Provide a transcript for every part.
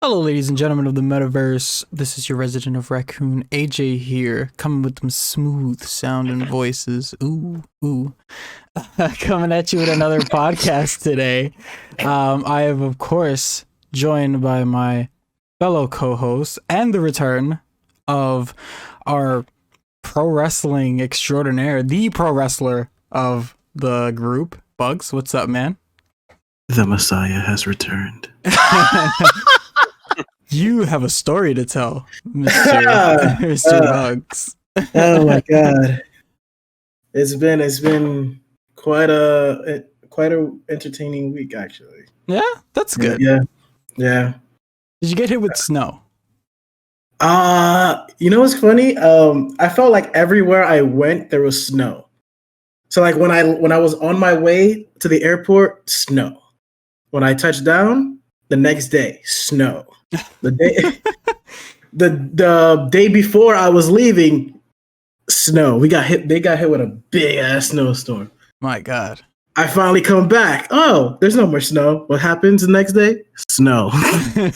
Hello, ladies and gentlemen of the metaverse. This is your resident of Raccoon, AJ here, coming with some smooth sounding voices. Ooh. Coming at you with another podcast today. I am, of course, joined by my fellow co-host and the return of our pro wrestling extraordinaire, the pro wrestler of the group, Bugz. What's up, man? The Messiah has returned. You have a story to tell, Mr. Bugz. Oh my god. It's been quite a entertaining week, actually. Yeah, that's good. Yeah. Did you get hit with snow? You know what's funny? I felt like everywhere I went there was snow. So like when I was on my way to the airport, snow. When I touched down, the next day, snow. The day before I was leaving, snow. They got hit with a big ass snowstorm. My God. I finally come back. Oh, there's no more snow. What happens the next day? Snow. I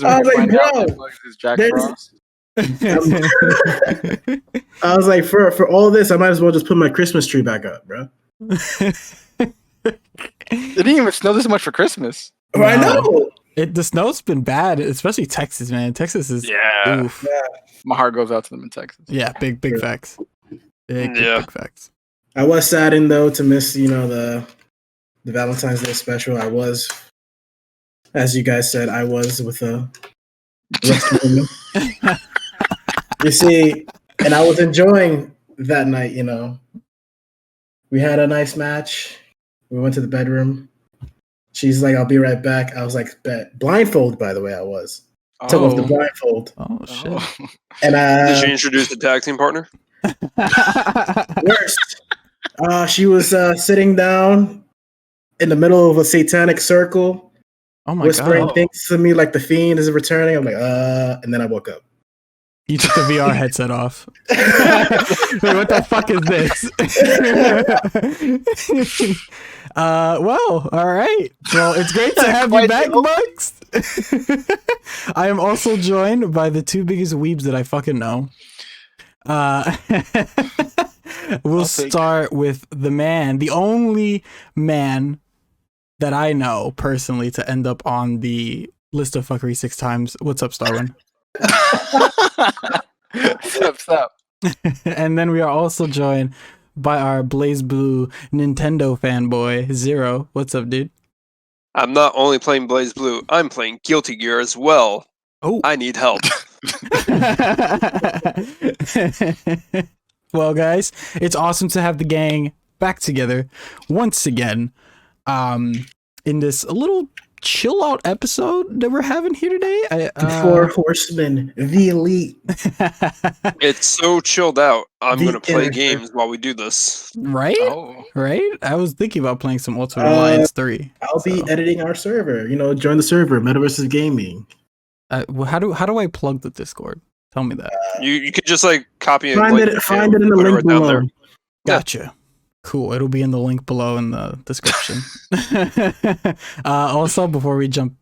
was like, bro. I was like, for all this, I might as well just put my Christmas tree back up, bro. It didn't even snow this much for Christmas. No. I know. The snow's been bad, especially Texas, man. Texas is oof. Yeah. My heart goes out to them in Texas. Yeah, big facts. Big facts. I was saddened though to miss, the Valentine's Day special. I was, as you guys said, I was with a woman. You see, and I was enjoying that night. We had a nice match. We went to the bedroom. She's like, "I'll be right back." I was like, "Bet." Blindfold, by the way, I was. Took off the blindfold. Oh shit! And did she introduce the tag team partner? Worst. She was sitting down in the middle of a satanic circle. Oh my whispering God! things to me like the fiend is returning. I'm like, and then I woke up. You took the VR headset off. Wait, what the fuck is this? Well, all right. Well, it's great to have you back, Bugz. I am also joined by the two biggest weebs that I fucking know. We'll start with the man, the only man that I know personally to end up on the list of fuckery 6 times. What's up, StarWind? Stop. And then we are also joined by our Blaze Blue Nintendo fanboy, Zero. What's up, dude? I'm not only playing Blaze Blue, I'm playing Guilty Gear as well. Oh, I need help. Well, guys, it's awesome to have the gang back together once again in this little chill out episode that we're having here today. Four Horsemen, the Elite. It's so chilled out. I'm going to play games while we do this. Right? Oh. Right? I was thinking about playing some Ultimate Alliance 3. I'll be editing our server. Join the server, Metaverse Gaming. Well, how do I plug the Discord? Tell me that. You could just copy and find it in the link below. Gotcha. Cool. It'll be in the link below in the description. Also, before we jump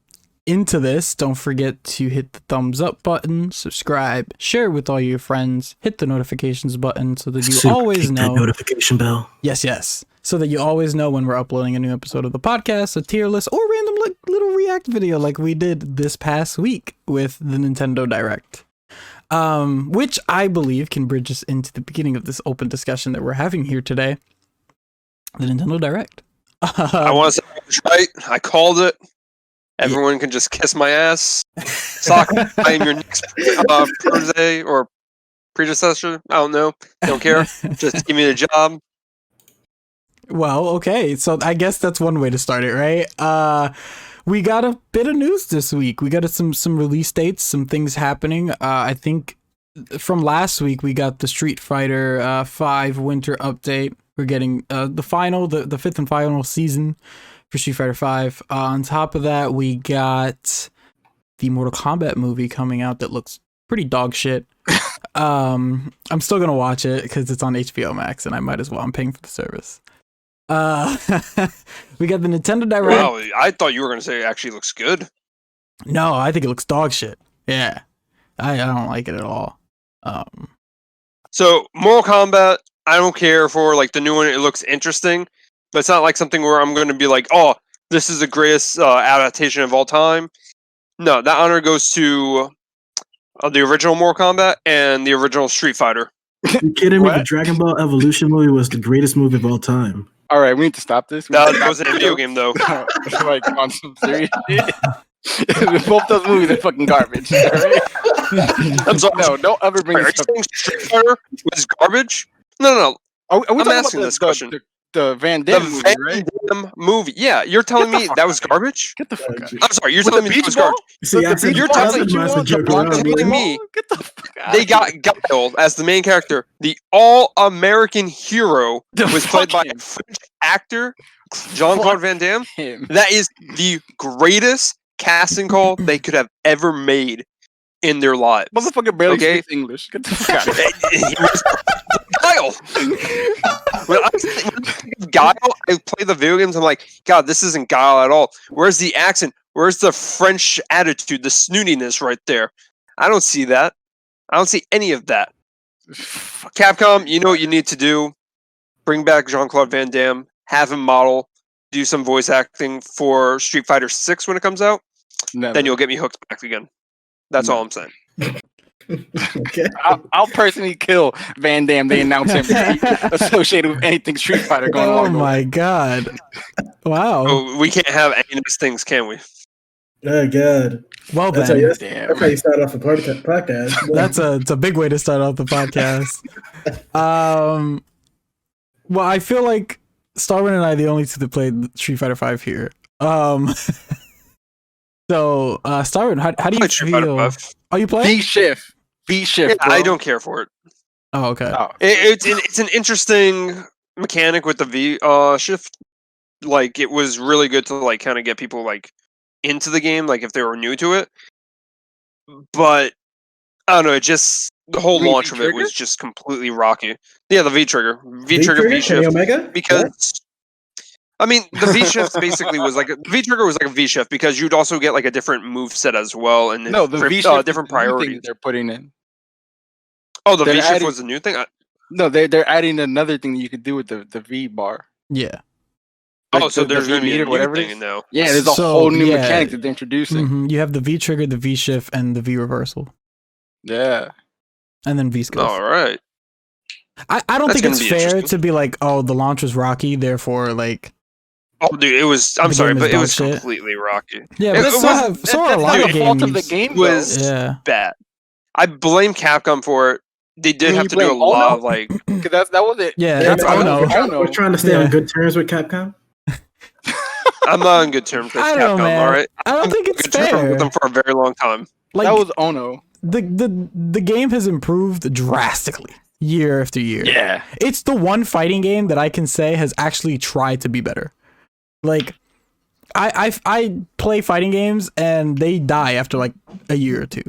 into this, don't forget to hit the thumbs up button, subscribe, share with all your friends, hit the notifications button so that you always know. That notification bell. Yes. So that you always know when we're uploading a new episode of the podcast, a tier list, or random little react video like we did this past week with the Nintendo Direct. Which I believe can bridge us into the beginning of this open discussion that we're having here today. The Nintendo Direct. I want to say I was right. I called it. Everyone can just kiss my ass. Sock, I am your next protege or predecessor. I don't know. Don't care. Just give me the job. Well, okay. So I guess that's one way to start it, right? We got a bit of news this week. We got some release dates, some things happening. I think from last week we got the Street Fighter 5 winter update. We're getting the 5th and final season for Street Fighter 5. On top of that, we got the Mortal Kombat movie coming out that looks pretty dog shit. I'm still gonna watch it because it's on HBO Max, and I might as well. I'm paying for the service. We got the Nintendo Direct. Wow, I thought you were going to say it actually looks good. No, I think it looks dog shit. Yeah, I don't like it at all. So Mortal Kombat, I don't care for like the new one. It looks interesting, but it's not like something where I'm going to be like, oh, this is the greatest adaptation of all time. No, that honor goes to the original Mortal Kombat and the original Street Fighter. You kidding me? What? The Dragon Ball Evolution movie was the greatest movie of all time. All right, we need to stop this. That wasn't a video game though. Like on some serious shit. Both those movies are fucking garbage. All right? I'm sorry. No, don't ever bring Are you this up. saying Street Fighter was garbage? No. Are we I'm talking asking about this question. The Van The Damme movie, Van right? Damme movie. Yeah, you're telling Get the me fuck that was outta here. garbage? Get the fuck out. I'm sorry, you're With telling the me that beach was ball? garbage. See, I said you're the telling Thousand me- Master joke you're around, telling man. me Get the fuck out. They got Guile as the main character. The all-American hero was played by a French actor, Jean-Claude Van Damme. him. That is the greatest casting call they could have ever made in their lives. Motherfucker barely Okay. speaks English. Get the fuck out. He was Guile. When I think of Guile, I play the video games. I'm like, God, this isn't Guile at all. Where's the accent? Where's the French attitude? The snootiness right there. I don't see that. I don't see any of that. Capcom, you know what you need to do? Bring back Jean-Claude Van Damme. Have him model. Do some voice acting for Street Fighter 6 when it comes out. Never. Then you'll get me hooked back again. That's all I'm saying. Okay. I'll personally kill Van Damme. They announce him associated with anything Street Fighter going Oh on. my god! Wow. Oh, we can't have any of these things, can we? Oh god. Well That's how then, you, Damn. that's how you start off a podcast. it's a big way to start off the podcast. Well, I feel like StarWind and I are the only two that played Street Fighter V here. So StarWind, how do you Played Street Fighter feel? 5. Oh, you play? V shift. V shift. Yeah, I don't care for it. Oh, okay. Oh, It's an interesting mechanic with the V shift. Like it was really good to like kind of get people like into the game, like if they were new to it. But I don't know, it just the whole You mean launch of it V-trigger? was just completely rocky. Yeah, the V trigger, V trigger, V Kenny shift. Omega? Because I mean, the V shift basically was like V trigger was like a V shift because you'd also get like a different move set as well, and no, the V shift different is the new thing priorities. they're putting in. Oh, the they're V shift adding- was a new thing. No, they're adding another thing that you could do with the V bar. Yeah. Oh, so the there's going to be V-meter, a new whatever it thing is. now. Yeah, there's a So, whole new yeah. mechanic that they're introducing. Mhm. You have the V trigger, the V shift, and the V reversal, Yeah. and then V skills. All right. I don't That's think gonna it's be fair interesting. to be like, oh, the launch was rocky, therefore, like, Oh, dude, it was. I'm The sorry, game is but it dog was shit. completely rocky. yeah, It but so wasn't- have so are a That's lot not of the fault of the games. game, Was- though. Yeah, Bad. I blame Capcom for it. They did mean, have you to do a blame Ono? lot of like. Because that was it. yeah. Hey, That's man, oh we're no. trying- Oh, no. We're trying to stay Yeah. on good terms with Capcom. I'm not on good terms with I don't know, Capcom. man. All right, I don't I'm think on it's good terms fair. with them for a very long time. Like that was Ono. the game has improved drastically year after year. Yeah. It's the one fighting game that I can say has actually tried to be better. Like, I play fighting games and they die after like a year or two,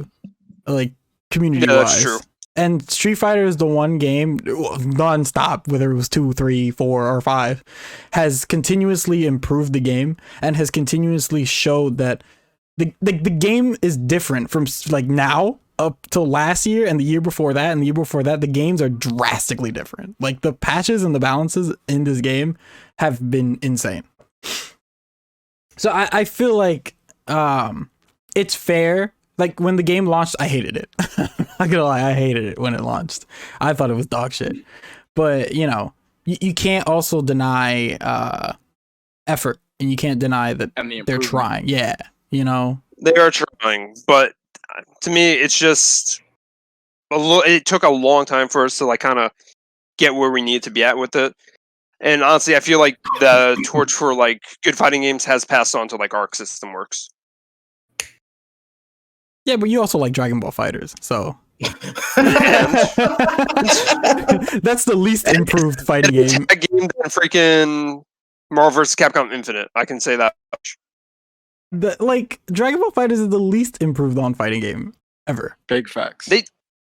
like community Yeah, that's wise. true. And Street Fighter is the one game nonstop, whether it was 2, 3, 4, or 5, has continuously improved the game and has continuously showed that the game is different from like now up till last year and the year before that and the year before that. The games are drastically different. Like the patches and the balances in this game have been insane. So I feel like it's fair. Like when the game launched, I hated it. I'm not gonna lie, I hated it when it launched. I thought it was dog shit. But you know, you can't also deny effort, and you can't deny that And the they're improvement. trying. Yeah, you know. They are trying, but to me, it's just it took a long time for us to like kind of get where we need to be at with it. And honestly, I feel like the torch for like good fighting games has passed on to like Arc System Works. Yeah, but you also like Dragon Ball Fighters, so that's the least improved fighting It's game. a game than freaking Marvel vs. Capcom Infinite. I can say that much. Like Dragon Ball Fighters is the least improved on fighting game ever. Big facts. They-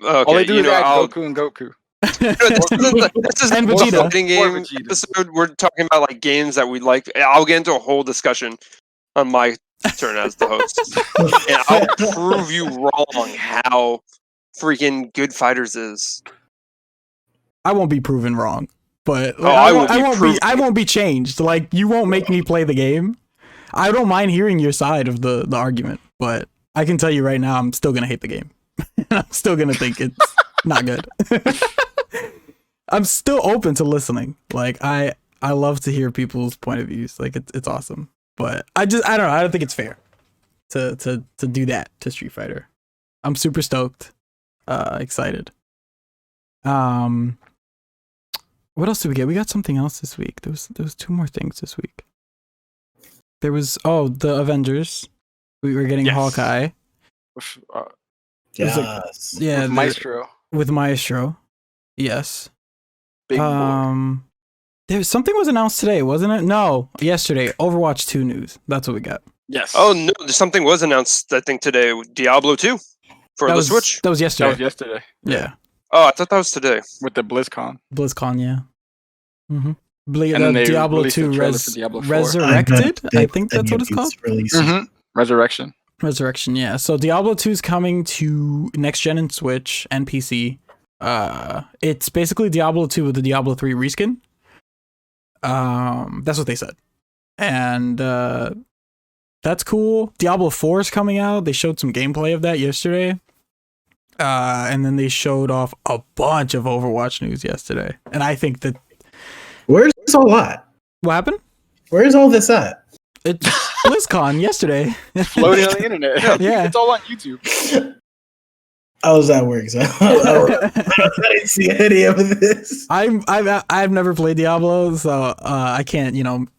All Okay, they do you is know, add I'll, Goku and Goku. this is And a Vegeta. fighting Or game Vegeta. episode. We're talking about like games that we like. I'll get into a whole discussion on my turn as the host, and I'll prove you wrong how freaking good Fighters is. I won't be proven wrong, but Oh, I will be proven. I won't be changed. Like, you won't make me play the game. I don't mind hearing your side of the argument, but I can tell you right now, I'm still gonna hate the game. I'm still gonna think it's not good. I'm still open to listening. Like, I love to hear people's point of views. Like, it's awesome. But I don't know. I don't think it's fair to do that to Street Fighter. I'm super stoked, excited. What else did we get? We got something else this week. There was two more things this week. There was the Avengers. We were getting Hawkeye. Yes. Yeah, with Maestro. With Maestro. Yes. Big boy. There something was announced today, wasn't it? No, yesterday. Overwatch 2 news. That's what we got. Yes. Oh no, something was announced. I think today, Diablo 2 for the Switch. That was yesterday. That was yesterday. Yeah. Oh, I thought that was today. With the BlizzCon. BlizzCon, yeah. Mm-hmm. And then they Diablo released 2 the trailer for Diablo 4. Resurrected. I think that's what it's called. Mm-hmm. Resurrection. Resurrection, yeah. So Diablo 2 is coming to next gen and Switch and PC. It's basically Diablo 2 with the Diablo 3 reskin. That's what they said. And that's cool. Diablo 4 is coming out. They showed some gameplay of that yesterday. And then they showed off a bunch of Overwatch news yesterday. And I think that... Where's this all at? What happened? Where's all this at? It's BlizzCon yesterday. Floating on the internet. Yeah. It's all on YouTube. I was at work, so I didn't see any of this. I've never played Diablo, so I can't,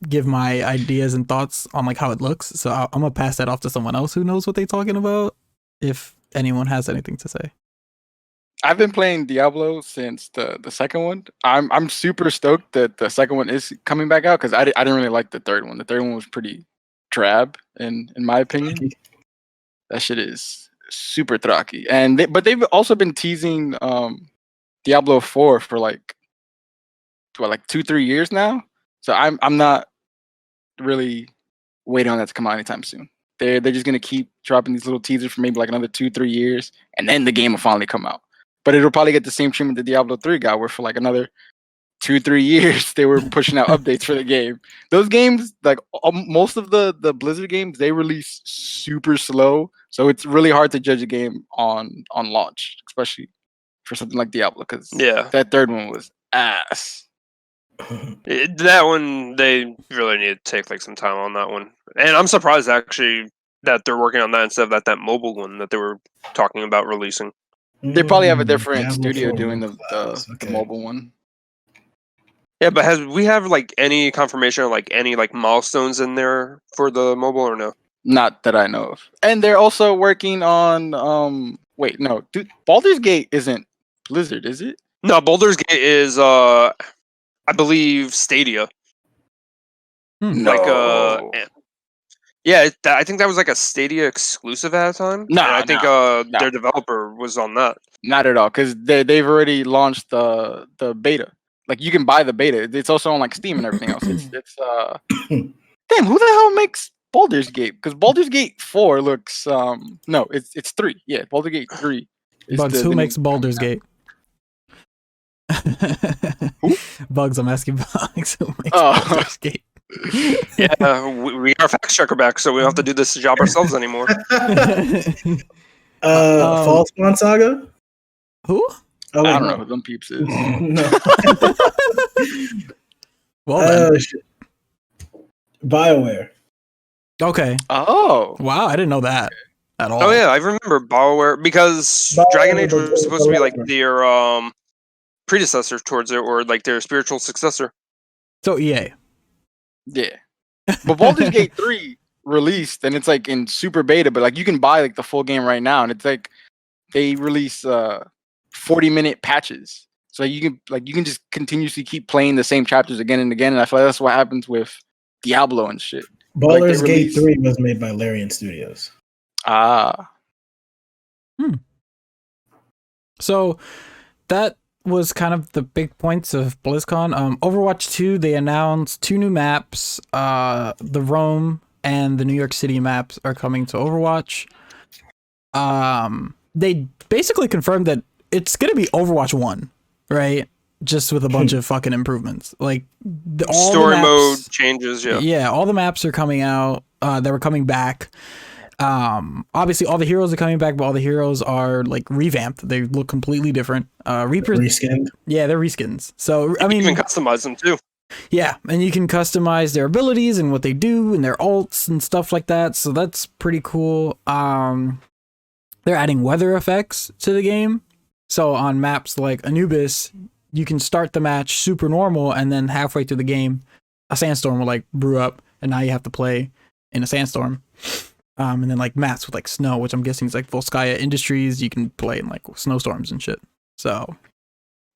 give my ideas and thoughts on like how it looks. So I'm gonna pass that off to someone else who knows what they're talking about, if anyone has anything to say. I've been playing Diablo since the second one. I'm super stoked that the second one is coming back out because I didn't really like the third one. The third one was pretty drab in my opinion. That shit is super throcky. But they've also been teasing Diablo 4 for like 2-3 years now. So I'm not really waiting on that to come out anytime soon. They're just gonna keep dropping these little teasers for maybe like another 2-3 years, and then the game will finally come out. But it'll probably get the same treatment that Diablo 3 got, where for like another 2-3 years they were pushing out updates for the game. Those games, like most of the Blizzard games, they release super slow, so it's really hard to judge a game on launch, especially for something like Diablo, because that third one was ass. That one, they really need to take like some time on that one, and I'm surprised actually that they're working on that instead of that mobile one that they were talking about releasing. They probably have a different Diablo studio 4 doing okay. the mobile one. Yeah, but we have like any confirmation of like any like milestones in there for the mobile or no? Not that I know of. And they're also working on wait, no, dude, Baldur's Gate isn't Blizzard, is it? No, Baldur's Gate is I believe Stadia. No. Yeah, I think that was like a Stadia exclusive at a time. Nah, I think their developer was on that. Not at all, because they've already launched the beta. Like you can buy the beta. It's also on like Steam and everything else. It's damn, who the hell makes Baldur's Gate? Because Baldur's Gate 4 looks no, it's 3. Yeah, Baldur's Gate 3. Bugz, who makes Baldur's Gate? Who? Bugz, I'm asking Bugz who makes Baldur's Gate. Yeah, we got a fact checker back, so we don't have to do this job ourselves anymore. False Spawn Saga? Who? Oh, I don't know who them peeps is. No. Well, shit. Bioware. okay. Oh. Wow, I didn't know that at all. Oh yeah, I remember Bioware because Dragon Age was supposed to be like their predecessor towards it, or like their spiritual successor. So EA. Yeah. But Baldur's Gate 3 released and it's like in super beta, but like you can buy like the full game right now, and it's like they release 40-minute patches. So you can just continuously keep playing the same chapters again and again, and I feel like that's what happens with Diablo and shit. Baldur's Gate 3 was made by Larian Studios. So that was kind of the big points of BlizzCon. Overwatch 2, they announced 2 new maps. The Rome and the New York City maps are coming to Overwatch. They basically confirmed that it's gonna be Overwatch 1, right? Just with a bunch of fucking improvements. Like all Story the maps, mode changes, yeah. Yeah, all the maps are coming out. They were coming back. Obviously all the heroes are coming back, but all the heroes are like revamped. They look completely different. Reaper Reskinned. Yeah, they're reskins. So I mean, You can customize them too. yeah, and you can customize their abilities and what they do and their ults and stuff like that. So that's pretty cool. They're adding weather effects to the game. So on maps like Anubis, you can start the match super normal, and then halfway through the game, a sandstorm will like brew up, and now you have to play in a sandstorm. And then like maps with like snow, which I'm guessing is like Volskaya Industries, you can play in like snowstorms and shit. So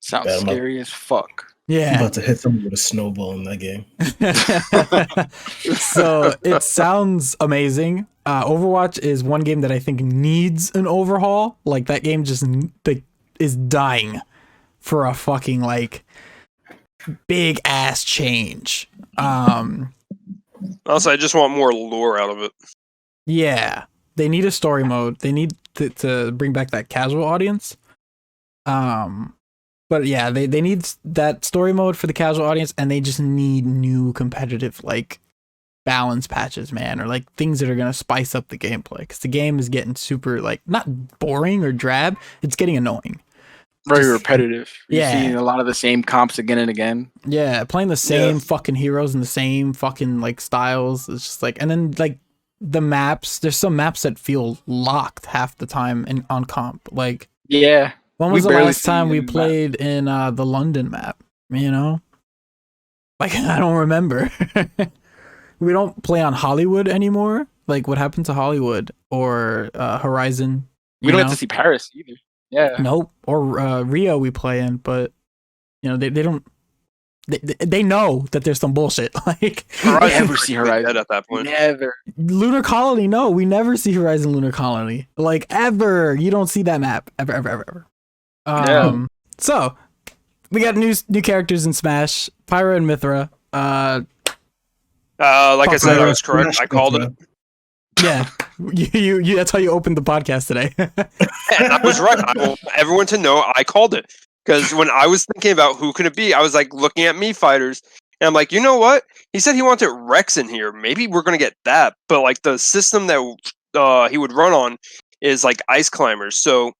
Sounds Yeah, I'm up. scary as fuck. I'm yeah. about to hit someone with a snowball in that game. So it sounds amazing. Overwatch is one game that I think needs an overhaul. Like that game just like is dying for a fucking like big ass change. Also, I just want more lore out of it. Yeah, they need a story mode. They need to bring back that casual audience. But yeah, they need that story mode for the casual audience, and they just need new competitive like balance patches, man, or like things that are gonna spice up the gameplay, because the game is getting super like not boring or drab. It's getting annoying. Very Just- repetitive. You're Yeah. seeing a lot of the same comps again and again. Yeah, playing the same Yeah. fucking heroes and the same fucking like styles. It's just like, and then like the maps. There's some maps that feel locked half the time on comp. Like Yeah. when We was the barely last see time we the map. played in the London map? You know, like I don't remember. We don't play on Hollywood anymore. Like what happened to Hollywood or Horizon? We don't you have know? to see Paris either. Yeah. Nope. Or Rio we play in, but you know they don't. They know that there's some bullshit. Like Horizon Never see freaked me Horizon. dead at that point. Never. Lunar Colony. No, we never see Horizon Lunar Colony. Like ever. You don't see that map ever. Yeah. So we got new characters in Smash. Pyra and Mithra. Like I said, I was Pyra, correct. Smash I called Mithra. it. Yeah, you. That's how you opened the podcast today. And I was right. I want everyone to know I called it. Because when I was thinking about who could it be, I was like looking at me fighters, and I'm like, you know what? He said he wanted Rex in here. Maybe we're gonna get that. But like the system that he would run on is like ice climbers. So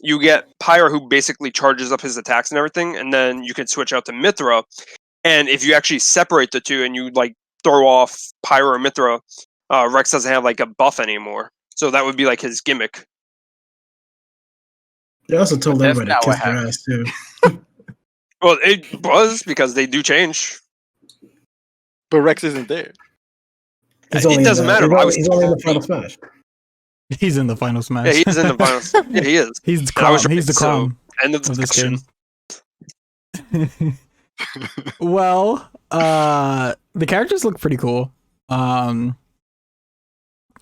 you get Pyra, who basically charges up his attacks and everything, and then you can switch out to Mithra. And if you actually separate the two and you like throw off Pyra or Mithra, Rex doesn't have like a buff anymore. So that would be like his gimmick. They also told That's everybody to not kiss what their ass too. Well, it was because they do change. But Rex isn't there. He's It only in doesn't the- matter, He's I only, was he's only in the told- final smash. He's in the final Smash. Yeah, he is in the finals. Yeah, he is. He's the And I was Crom. He's the right, so- Crom End of of this discussion. game. Well, the characters look pretty cool.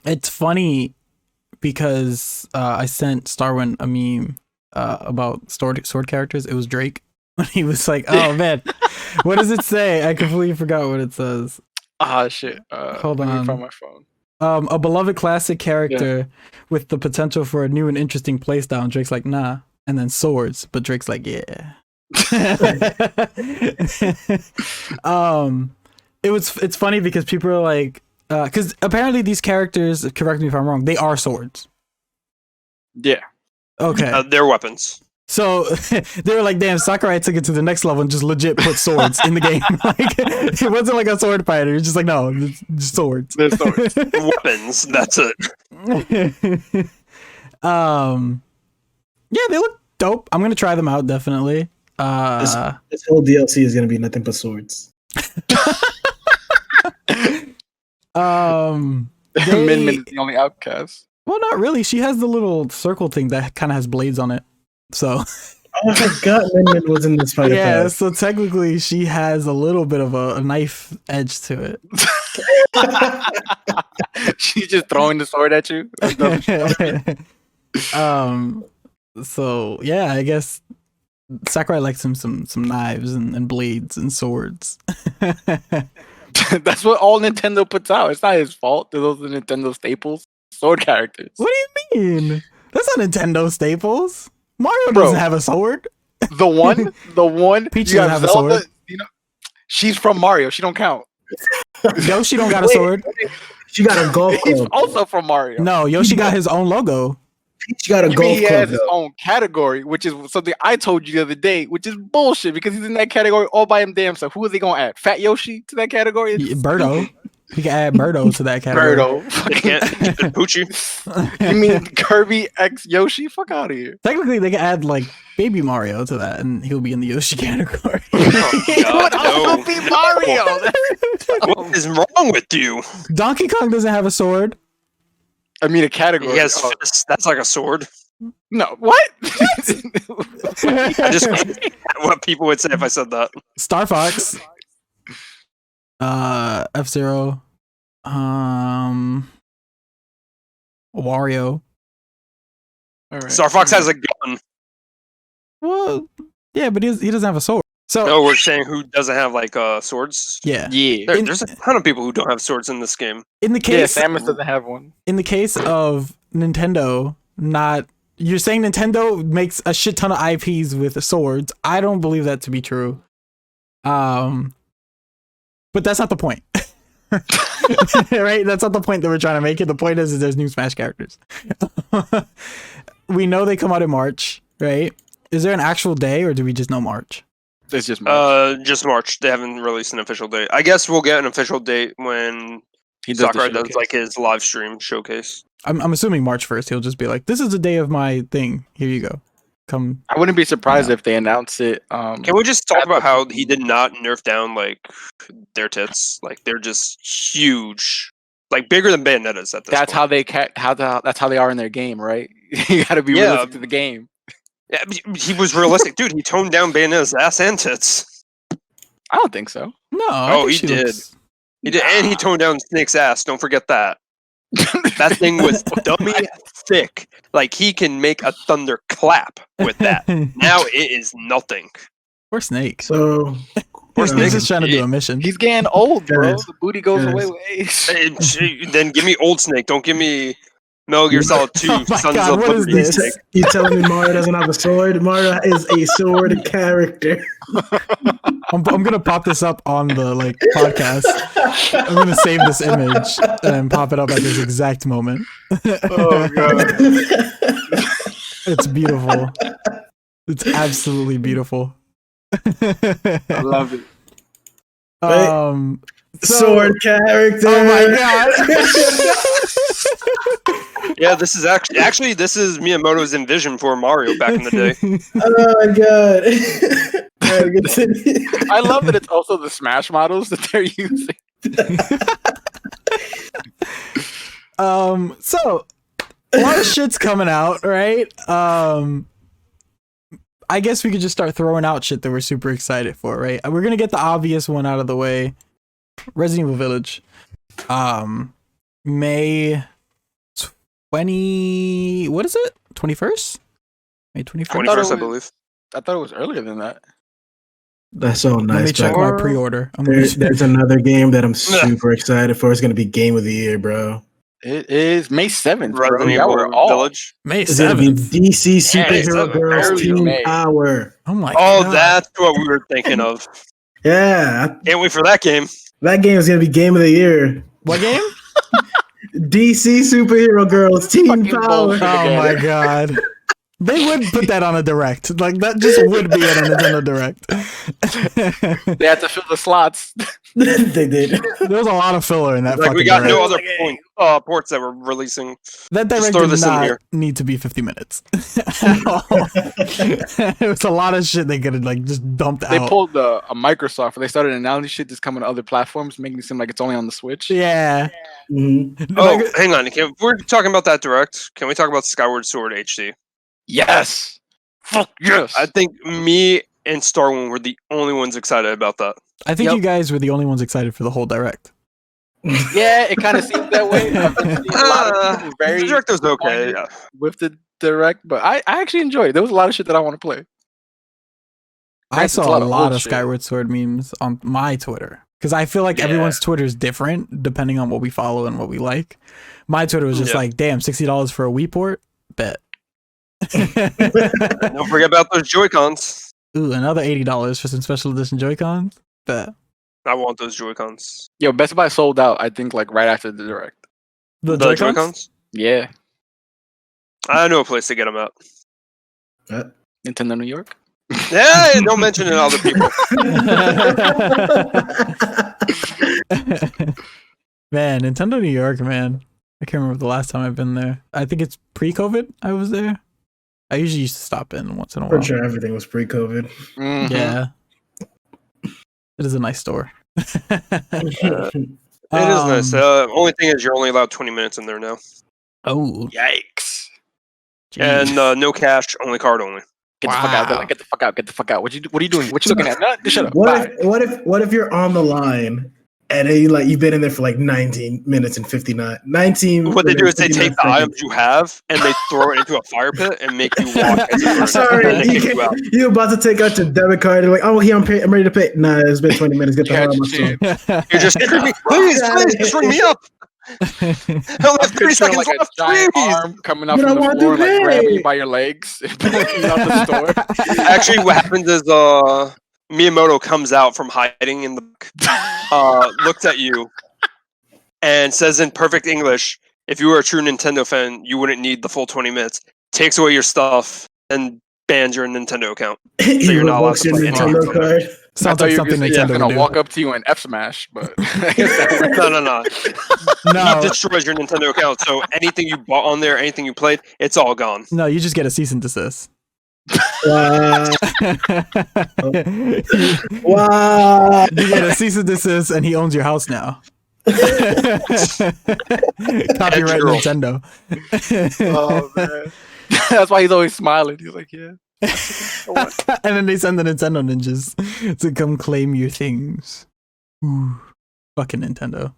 It's funny because I sent StarWind a meme about sword characters. It was Drake. He was like, "Oh man, what does it say?" I completely forgot what it says. Ah, shit. Hold let me on. find my phone. A beloved classic character with the potential for a new and interesting playstyle. And Drake's like, "Nah," and then swords, but Drake's like, "Yeah." It's funny because people are like, because apparently these characters, correct me if I'm wrong, they are swords. Yeah. Okay, Their weapons. so they were like, damn, Sakurai took it to the next level and just legit put swords in the game. Like it wasn't like a sword fighter. It's just like, no, it's just swords. They're swords. Weapons. That's it. Yeah, they look dope. I'm gonna try them out definitely. This whole DLC is gonna be nothing but swords. Min they- Min is the only outcast. Well, not really. She has the little circle thing that kind of has blades on it. So Oh, I forgot Min Min was in this fight. yeah, so technically she has a little bit of a knife edge to She's just throwing the sword at you. it. So yeah, I guess Sakurai likes him some knives and blades and swords. That's what all Nintendo puts out. It's not his fault. Those are Nintendo staples. Sword characters. What do you mean? That's not Nintendo staples. Mario Bro. doesn't have a sword. The one. Peach you doesn't have a sword. You know, she's from Mario. She don't count. Yoshi don't got a sword. She got a golf He's club. also from Mario. No, Yoshi got his own logo. She got a You golf mean he club. has his own category, which is something I told you the other day, which is bullshit because he's in that category all by him damn self. Who is he gonna add? Fat Yoshi to that category? It's Birdo. You can add Birdo to that category. They can't keep it Poochie. You mean Kirby x Yoshi? Fuck out of here. Technically, they can add like Baby Mario to that, and he'll be in the Yoshi category. Oh, He would God, also no. be Mario. What is wrong with you? Donkey Kong doesn't have a sword. I mean a category. He has Oh, fists. That's like a sword. no, what? I just what people would say if I said that. Star Fox. F-Zero. Wario. All right. Star Fox has a gun. Well, yeah, but he doesn't have a sword. So No, we're saying who doesn't have like swords. yeah, Yeah. There's a ton of people who don't have swords in this game. in the Yeah, case Samus doesn't have one. in the case of Nintendo, not you're saying Nintendo makes a shit ton of IPs with swords. I don't believe that to be true. But that's not the point. Right? That's not the point that we're trying to make it. The point is there's new Smash characters. We know they come out in March, right? Is there an actual day or do we just know March? It's just March. Just March. They haven't released an official date. I guess we'll get an official date when He does the Sakurai does showcase. like his live stream showcase. I'm assuming March 1st. He'll just be like, "This is the day of my thing. Here you go. Come." I wouldn't be surprised Yeah. if they announce it. Can we just talk about how he did not nerf down like their tits? Like they're just huge, like bigger than Bayonetta's at this That's point. how they that's how they are in their game, right? You got to be Yeah. realistic to the game. Yeah, he was realistic, dude. He toned down Bayonetta's ass and tits. I don't think so. No. I Oh, think he she did. looks- He did, and he toned down Snake's ass. Don't forget that. That thing was dummy thick. Like he can make a thunder clap with that. Now it is nothing. Or Snake. So Or He's Snake. just trying to do a mission. He's getting old, bro. Guys, The booty goes guys. away with age. Then give me Old Snake. Don't give me Metal Gear Solid 2, Oh my Sons God, of what is Liberty. this? Snake. you telling me Mario doesn't have a sword? Mario is a sword character. I'm gonna pop this up on the like podcast. I'm gonna save this image and pop it up at this exact moment. Oh god. It's beautiful. It's absolutely beautiful. I love it. So- Sword character. Oh my god. Yeah, this is actually this is Miyamoto's envision for Mario back in the day. Oh my god. Alright, continue. I love that it's also the Smash models that they're using. So a lot of shit's coming out, right? I guess we could just start throwing out shit that we're super excited for, right? We're gonna get the obvious one out of the way. Resident Evil Village. May 20 what is it? 21st? May 21st? 21st, I believe. I thought it was earlier than that. That's so Let me nice. check Bro. my pre-order. There's another game that I'm super excited for. It's gonna be game of the year, bro. It is May 7th, bro. Resident Yeah, we're Evil all. Village. May It's gonna be 7th. DC Superhero 7th. Girls Early Team May. Power. Oh my Oh, god. that's what we were thinking of. Yeah, Can't wait for that game. that game is gonna be game of the year. What game? DC Superhero Girls Team Fucking Power. bullshit. Oh my god. They would put that on a direct. Like that just would be on a Nintendo Direct. They had to fill the slots. They did. There was a lot of filler in that Like fucking we got direct. no other ports that we're releasing. That Just direct throw did this in not here. need to be 50 minutes. At all. It was a lot of shit they could have like just dumped They out. pulled a Microsoft where they started announcing shit that's coming to other platforms, making it seem like it's only on the Switch. Yeah. Mhm. Oh, hang on. We're talking about that direct. Can we talk about Skyward Sword HD? Yes. Fuck yes. I think me and StarWind were the only ones excited about that. I think Yep. you guys were the only ones excited for the whole direct. Yeah, it kind of seems that way. I've been seeing a lot of people very the direct was okay. Yeah. with the direct, but I actually enjoyed it. There was a lot of shit that I want to play. I Granted, it's saw a lot a of lot old of shit. Skyward Sword memes on my Twitter. Because I feel like Yeah. everyone's Twitter is different depending on what we follow and what we like. My Twitter was just Yeah. like, damn, $60 for a Wii port? Bet. Don't forget about those Joy-Cons. Ooh, another $80 for some special edition Joy-Cons? Bet. I want those Joy-Cons. Yo, Best Buy sold out. I think like right after the direct. The The Joy-Cons? Joy-Cons? Yeah, I know a place to get them at. Nintendo New York. Yeah, don't mention it to other people. Man, Nintendo New York, man. I can't remember the last time I've been there. I think it's pre-COVID I was there. I usually used to stop in once in a while. Pretty sure everything was pre-COVID. Mhm. Yeah. It is a nice store. It is nice. Only thing is, you're only allowed 20 minutes in there now. Oh, Yikes! And no cash, only card only. Get the fuck out! Wow. Get the fuck out! Get the fuck out! What are you doing? What you looking at? No, just shut up. What Bye. what if you're on the line and you've been in there for like 19 minutes and 19 What they do is they minutes, take the 59 items you have and they throw it into a fire pit and make you walk as a person. Sorry, and they kick you out. you're about to take out your debit card. You're like, oh, here, I'm ready to pay. Nah, it's been 20 minutes. Get the hell out of my store. You're just screaming, please, just ring me up. I only have 30 Picture seconds like a left, giant please. arm coming up But I from the want floor, to like grabbing pay. you by your legs and pulling you out the store. Actually, what happens is Miyamoto comes out from hiding in the looks at you and says in perfect English, if you were a true Nintendo fan, you wouldn't need the full 20 minutes. Takes away your stuff and bans your Nintendo account. He you're not allowed revokes to your play any Nintendo Nintendo. card. I Sounds thought like you something were Nintendo gonna would do. walk up to you and F smash, but I guess that worked. No. No, He destroys your Nintendo account. So anything you bought on there, anything you played, it's all gone. no, you just get a cease and desist. Wow. You Wow. get a cease and desist, and he owns your house now. Copyright girl. Nintendo. Oh man, that's why he's always smiling. He's like, yeah. And then they send the Nintendo ninjas to come claim your things. Ooh, fucking Nintendo.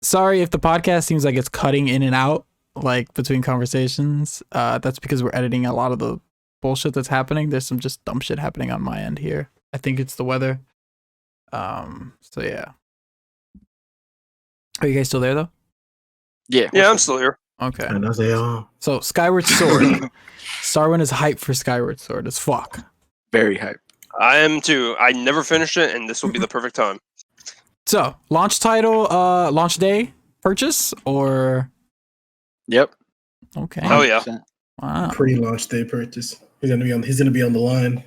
Sorry if the podcast seems like it's cutting in and out, like between conversations. That's because we're editing a lot of the bullshit that's happening. There's some just dumb shit happening on my end here. I think it's the weather. So yeah. Are you guys still there though? Yeah, Yeah, I'm still here. Okay. And I say, oh, So Skyward Sword. StarWind is hyped for Skyward Sword as fuck. very hype. I am too. I never finished it, and this will be the perfect time. So launch title, launch day purchase or Yep. okay. Oh yeah. 100%. Wow. pre-launch day purchase. He's gonna be on the line.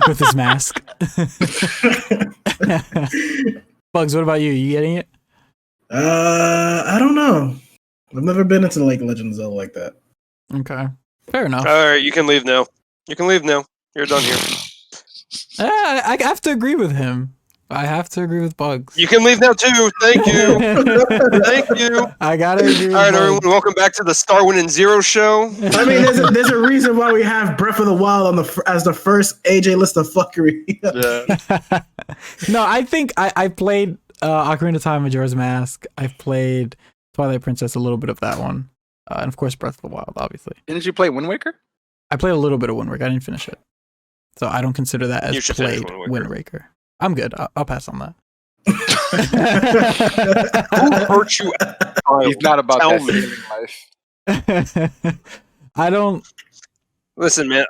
With his mask. Bugs, what about you? You getting it? I don't know. I've never been into like Legend of Zelda like that. Okay. Fair enough. All right, you can leave now. You can leave now. You're done here. I have to agree with him. I have to agree with Bugs. You can leave now too. Thank you. Thank you. I gotta agree with All right, Bugs. everyone. Welcome back to the StarWind and Zero show. I mean, there's a reason why we have Breath of the Wild on as the first AJ list of fuckery. Yeah. No, I think I played Ocarina of Time, Majora's Mask. I've played Twilight Princess, a little bit of that one. And of course, Breath of the Wild, obviously. Didn't you play Wind Waker? I played a little bit of Wind Waker. I didn't finish it. So I don't consider that You as should finish played Wind Wind Waker. I'm good. I'll pass on that. Who hurt you? He's not about Tell that me. feeling life. I don't. Listen, man.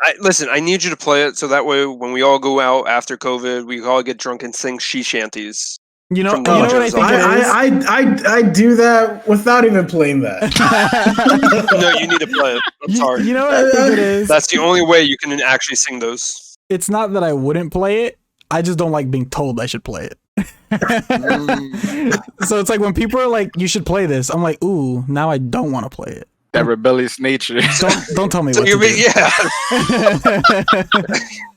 I need you to play it so that way when we all go out after COVID, we all get drunk and sing she shanties. You know From what I Dodgers, think it is? I do that without even playing that. No, you need to play it. I'm sorry. You know what I think it is? That's the only way you can actually sing those. It's not that I wouldn't play it. I just don't like being told I should play it. So it's like when people are like, "You should play this," I'm like, "Ooh, now I don't want to play it." That rebellious nature. Don't tell me So what you to mean, do. yeah.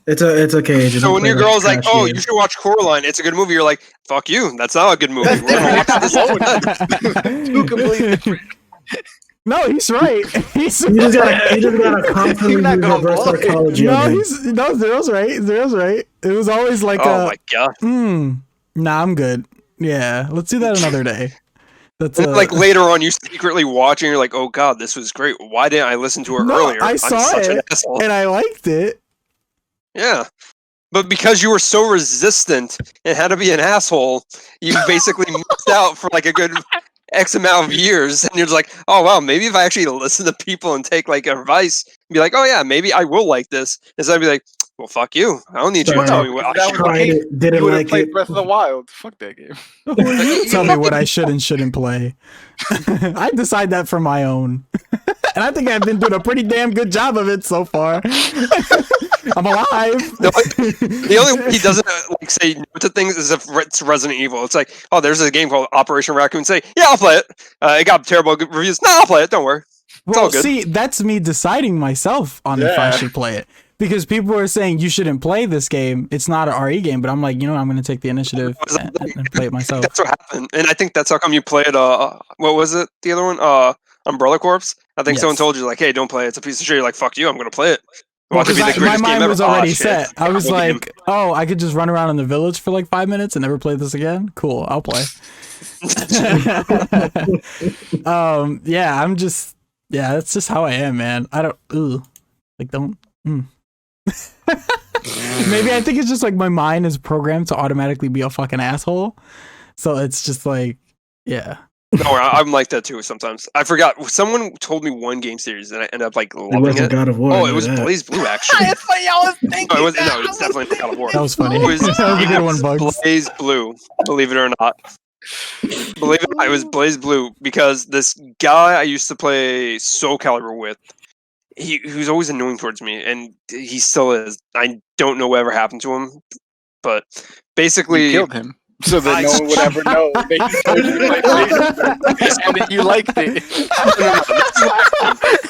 It's okay. AJ, So don't when play your that girl's like, trash "Oh, game. you should watch Coraline. It's a good movie," you're like, "Fuck you. That's not a good movie. We're gonna watch this instead." Two completely different. No, he's right. He's You just gotta constantly You're not use gonna reverse blow it. psychology. no, on him. Zero's right. Zero's right. It was always like, Oh my god! nah, I'm good. Yeah, let's do that another day. That's And then, like later on, you secretly watch and you're like, "Oh god, this was great. Why didn't I listen to her No, earlier?" I I'm saw such it, an asshole. and I liked it. Yeah. But because you were so resistant and had to be an asshole, you basically missed out for like a good X amount of years. And you're just like, oh, wow, maybe if I actually listen to people and take like advice, be like, oh, yeah, maybe I will like this. Instead of be like, well, fuck you. I don't need you to tell me what I should tried it, didn't You would have like played it. Breath of the Wild. Fuck that game. Tell me what I should and shouldn't play. I decide that for my own. And I think I've been doing a pretty damn good job of it so far. I'm alive. The only way he doesn't like say no to things is if it's Resident Evil. It's like, oh, there's a game called Operation Raccoon. Say, yeah, I'll play it. It got terrible reviews. No, I'll play it. Don't worry. It's all Well, good. see, that's me deciding myself on if I Yeah. should play it. Because people are saying you shouldn't play this game. It's not an RE game, but I'm like, you know what? I'm going to take the initiative and play it myself. That's what happened, and I think that's how come you played. What was it? The other one, Umbrella Corps. I think someone Yes. told you like, hey, don't play it. It's a piece of shit. You're like, fuck you. I'm gonna play it. Well, Watch it be the 'cause my greatest game mind ever. was Ah, already shit. set. I was Good game. like, oh, I could just run around in the village for like 5 minutes and never play this again. Cool, I'll play. Yeah, that's just how I am, man. I don't, don't. Maybe I think it's just like my mind is programmed to automatically be a fucking asshole. So it's just like, yeah. No, I'm like that too sometimes. I forgot. Someone told me one game series, and I ended up like It loving wasn't it. God of War. Oh, I it know was that. Blaze Blue, actually. That's what y'all was thinking. No, it's definitely not God of War. That was funny. It was, That was a good one, Bugs. Blaze Blue, believe it or not. Believe it or not, it was Blaze Blue because this guy I used to play Soul Calibur with, he was always annoying towards me, and he still is. I don't know whatever happened to him, but basically, You killed him. So that no one would ever know that you told you to play Blaze and that you liked it.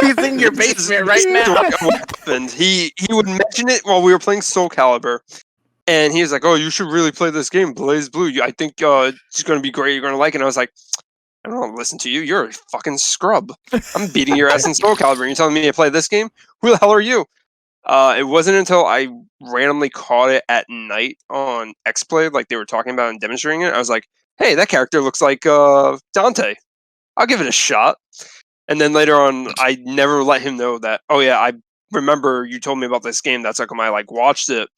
He's in your basement right now. What happened? He would mention it while we were playing Soul Calibur, and he was like, "Oh, you should really play this game, Blaze Blue. I think it's going to be great. You're going to like it." And I was like, "I don't want to listen to you. You're a fucking scrub. I'm beating your ass in Soul Calibur, and you're telling me to play this game? Who the hell are you?" It wasn't until I randomly caught it at night on XPlay, like they were talking about and demonstrating it. I was like, "Hey, that character looks like Dante. I'll give it a shot." And then later on, I never let him know that. Oh yeah, I remember you told me about this game. That's how come I like watched it.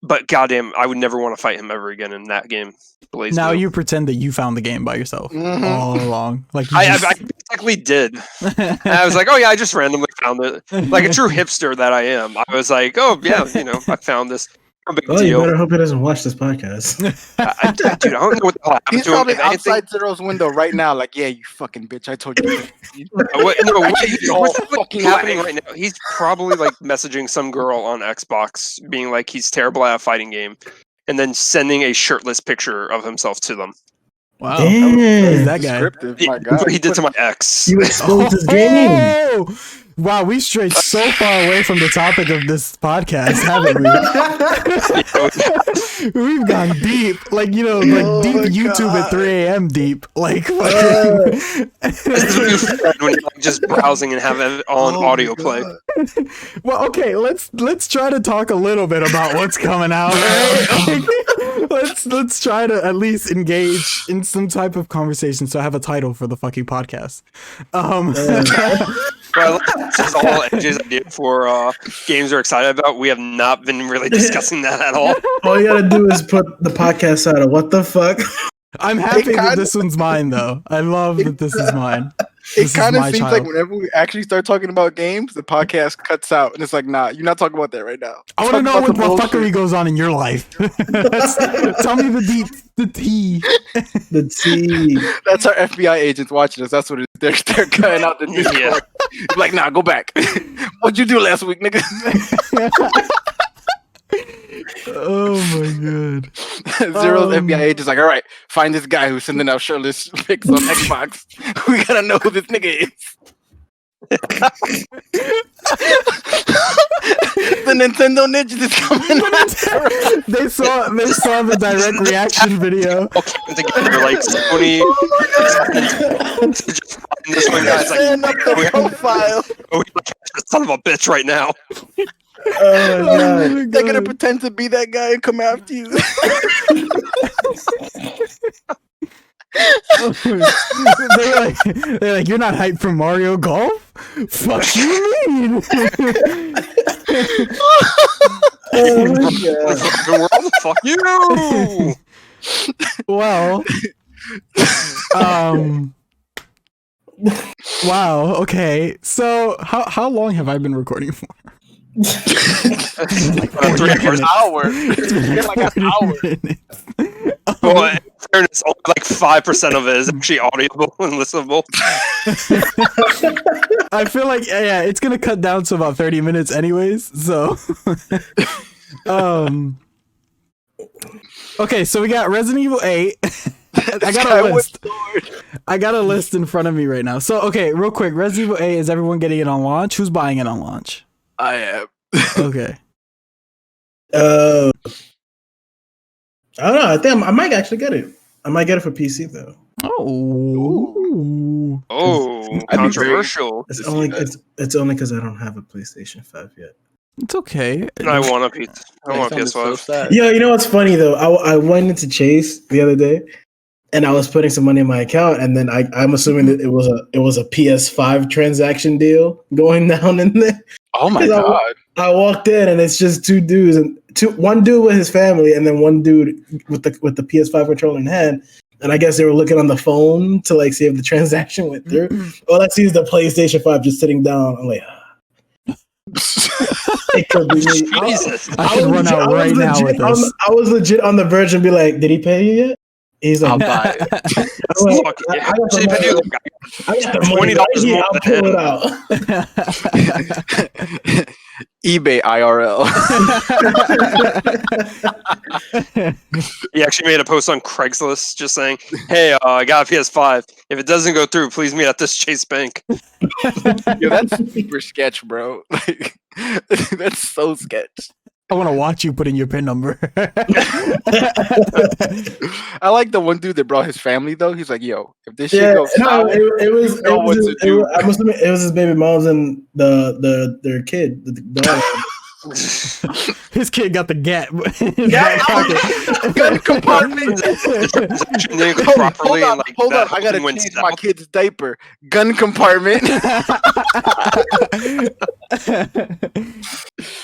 But goddamn, I would never want to fight him ever again in that game. Blaze Now Blue. you pretend that you found the game by yourself Mhm. all along. Like you I just- basically did. And I was like, oh yeah, I just randomly found it. Like a true hipster that I am. I was like, oh yeah, I found this. No big Well, you deal. better hope he doesn't watch this podcast. Dude, I don't know what the hell happened He's to him. probably If anything- outside Zero's window right now, like, yeah, you fucking bitch. I told you. What, no, I what, gave you the what's whole fucking fucking happening life. right now? He's probably like messaging some girl on Xbox, being like he's terrible at a fighting game, and then sending a shirtless picture of himself to them. wow. Damn. Who's that guy? Descriptive, Yeah, my that's God. what he did to my ex. You exposed his game. Oh! Wow, we strayed so far away from the topic of this podcast, haven't we? We've gone deep, like like Oh deep my YouTube God. at 3 a.m. deep, like. This is what you said when you're like, just browsing and have it on Oh audio my play. God. Well, okay, let's try to talk a little bit about what's coming out. Right? Like, let's try to at least engage in some type of conversation, so I have a title for the fucking podcast. Well, this is all AJ's idea for games we're excited about. We have not been really discussing that at all. All you gotta do is put the podcast out of what the fuck. I'm happy that kinda- this one's mine, though. I love that this is mine. It This is kind of my seems child. like whenever we actually start talking about games, the podcast cuts out, and it's like, nah, you're not talking about that right now. I want to Talk know about what the fuckery bullshit. goes on in your life. Tell me the tea. The T. That's our FBI agents watching us. That's what it is. They're cutting out the Discord. Yeah. Like, nah, go back. What'd you do last week, nigga? Oh my god. Zero's FBI agent's like, all right, find this guy who's sending out shirtless pics on Xbox. We gotta know who this nigga is. The Nintendo ninjas is coming out. they saw the direct reaction video. Okay, together like Sony. Just find this one guy's like, Stand up the profile. oh, we gotta catch this son of a bitch right now. Oh my god. They're gonna pretend to be that guy and come after you. they're like, you're not hyped for Mario Golf? Fuck you mean? Oh, Fucking world, fuck you. Well, wow. Okay. So how long have I been recording for? Like, 40 3 hours. minutes. Hour. It's been Like an 40 hour. minutes. Well, in fairness, only like 5% of it is actually audible and listenable. I feel like yeah, it's gonna cut down to about 30 minutes anyways. So, okay, so we got Resident Evil 8. I got a list. I got a list in front of me right now. So, okay, real quick, Resident Evil 8, is everyone getting it on launch? Who's buying it on launch? I am. Okay. I don't know. I think I might actually get it. I might get it for PC though. Oh. Oh, I'd be controversial. It's To see only that. it's only because I don't have a PlayStation 5 yet. It's okay. I want a PS. I want a That sounded PS5. so sad. Yo, you know what's funny though? I went into Chase the other day, and I was putting some money in my account, and then I'm assuming that it was a PS5 transaction deal going down in there. Oh my 'Cause god. I walked in, and it's just two dudes, and one dude with his family, and then one dude with the PS5 controller in hand. And I guess they were looking on the phone to like see if the transaction went through. All I see is the PlayStation 5 just sitting down. I'm like, it could be me. Jesus. I should run out right now with this. I was legit on the verge and be like, did he pay you yet? He's like, I'll buy it. I'm like, Fuck I yeah. got the Actually, money. pay you, like, I got the money $20 right here. more I'll than pull it out. eBay IRL. He actually made a post on Craigslist just saying, "Hey, I got a PS5. If it doesn't go through, please meet at this Chase Bank." Yo, that's super sketch, bro. Like, that's so sketch. I want to watch you put in your PIN number. I like the one dude that brought his family though. He's like, "Yo, if this shit Yeah, goes no, sour, it was. you know what to do." I'm assuming it was his baby mom's and their kid, the daughter. His kid got the gap. Gun compartment. The transaction didn't go Hold properly, and like on. that I gotta went change my south. kid's diaper. Gun compartment.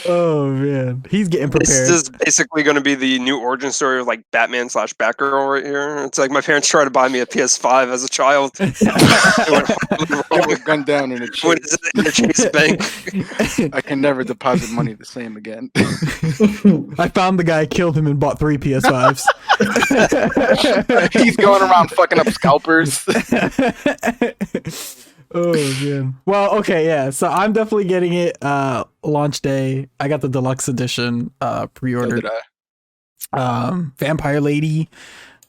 Oh man, he's getting This prepared. is basically going to be the new origin story of like Batman / Batgirl right here. It's like my parents tried to buy me a PS5 as a child. It went horribly Get wrong. the gun down in a When chase. it's in the Chase Bank. I can never deposit money the same again. I found the guy, killed him, and bought 3 PS5s. He's going around fucking up scalpers. Oh man. Well, okay, yeah. So I'm definitely getting it. Launch day. I got the deluxe edition. So Pre-ordered. did I. Vampire Lady.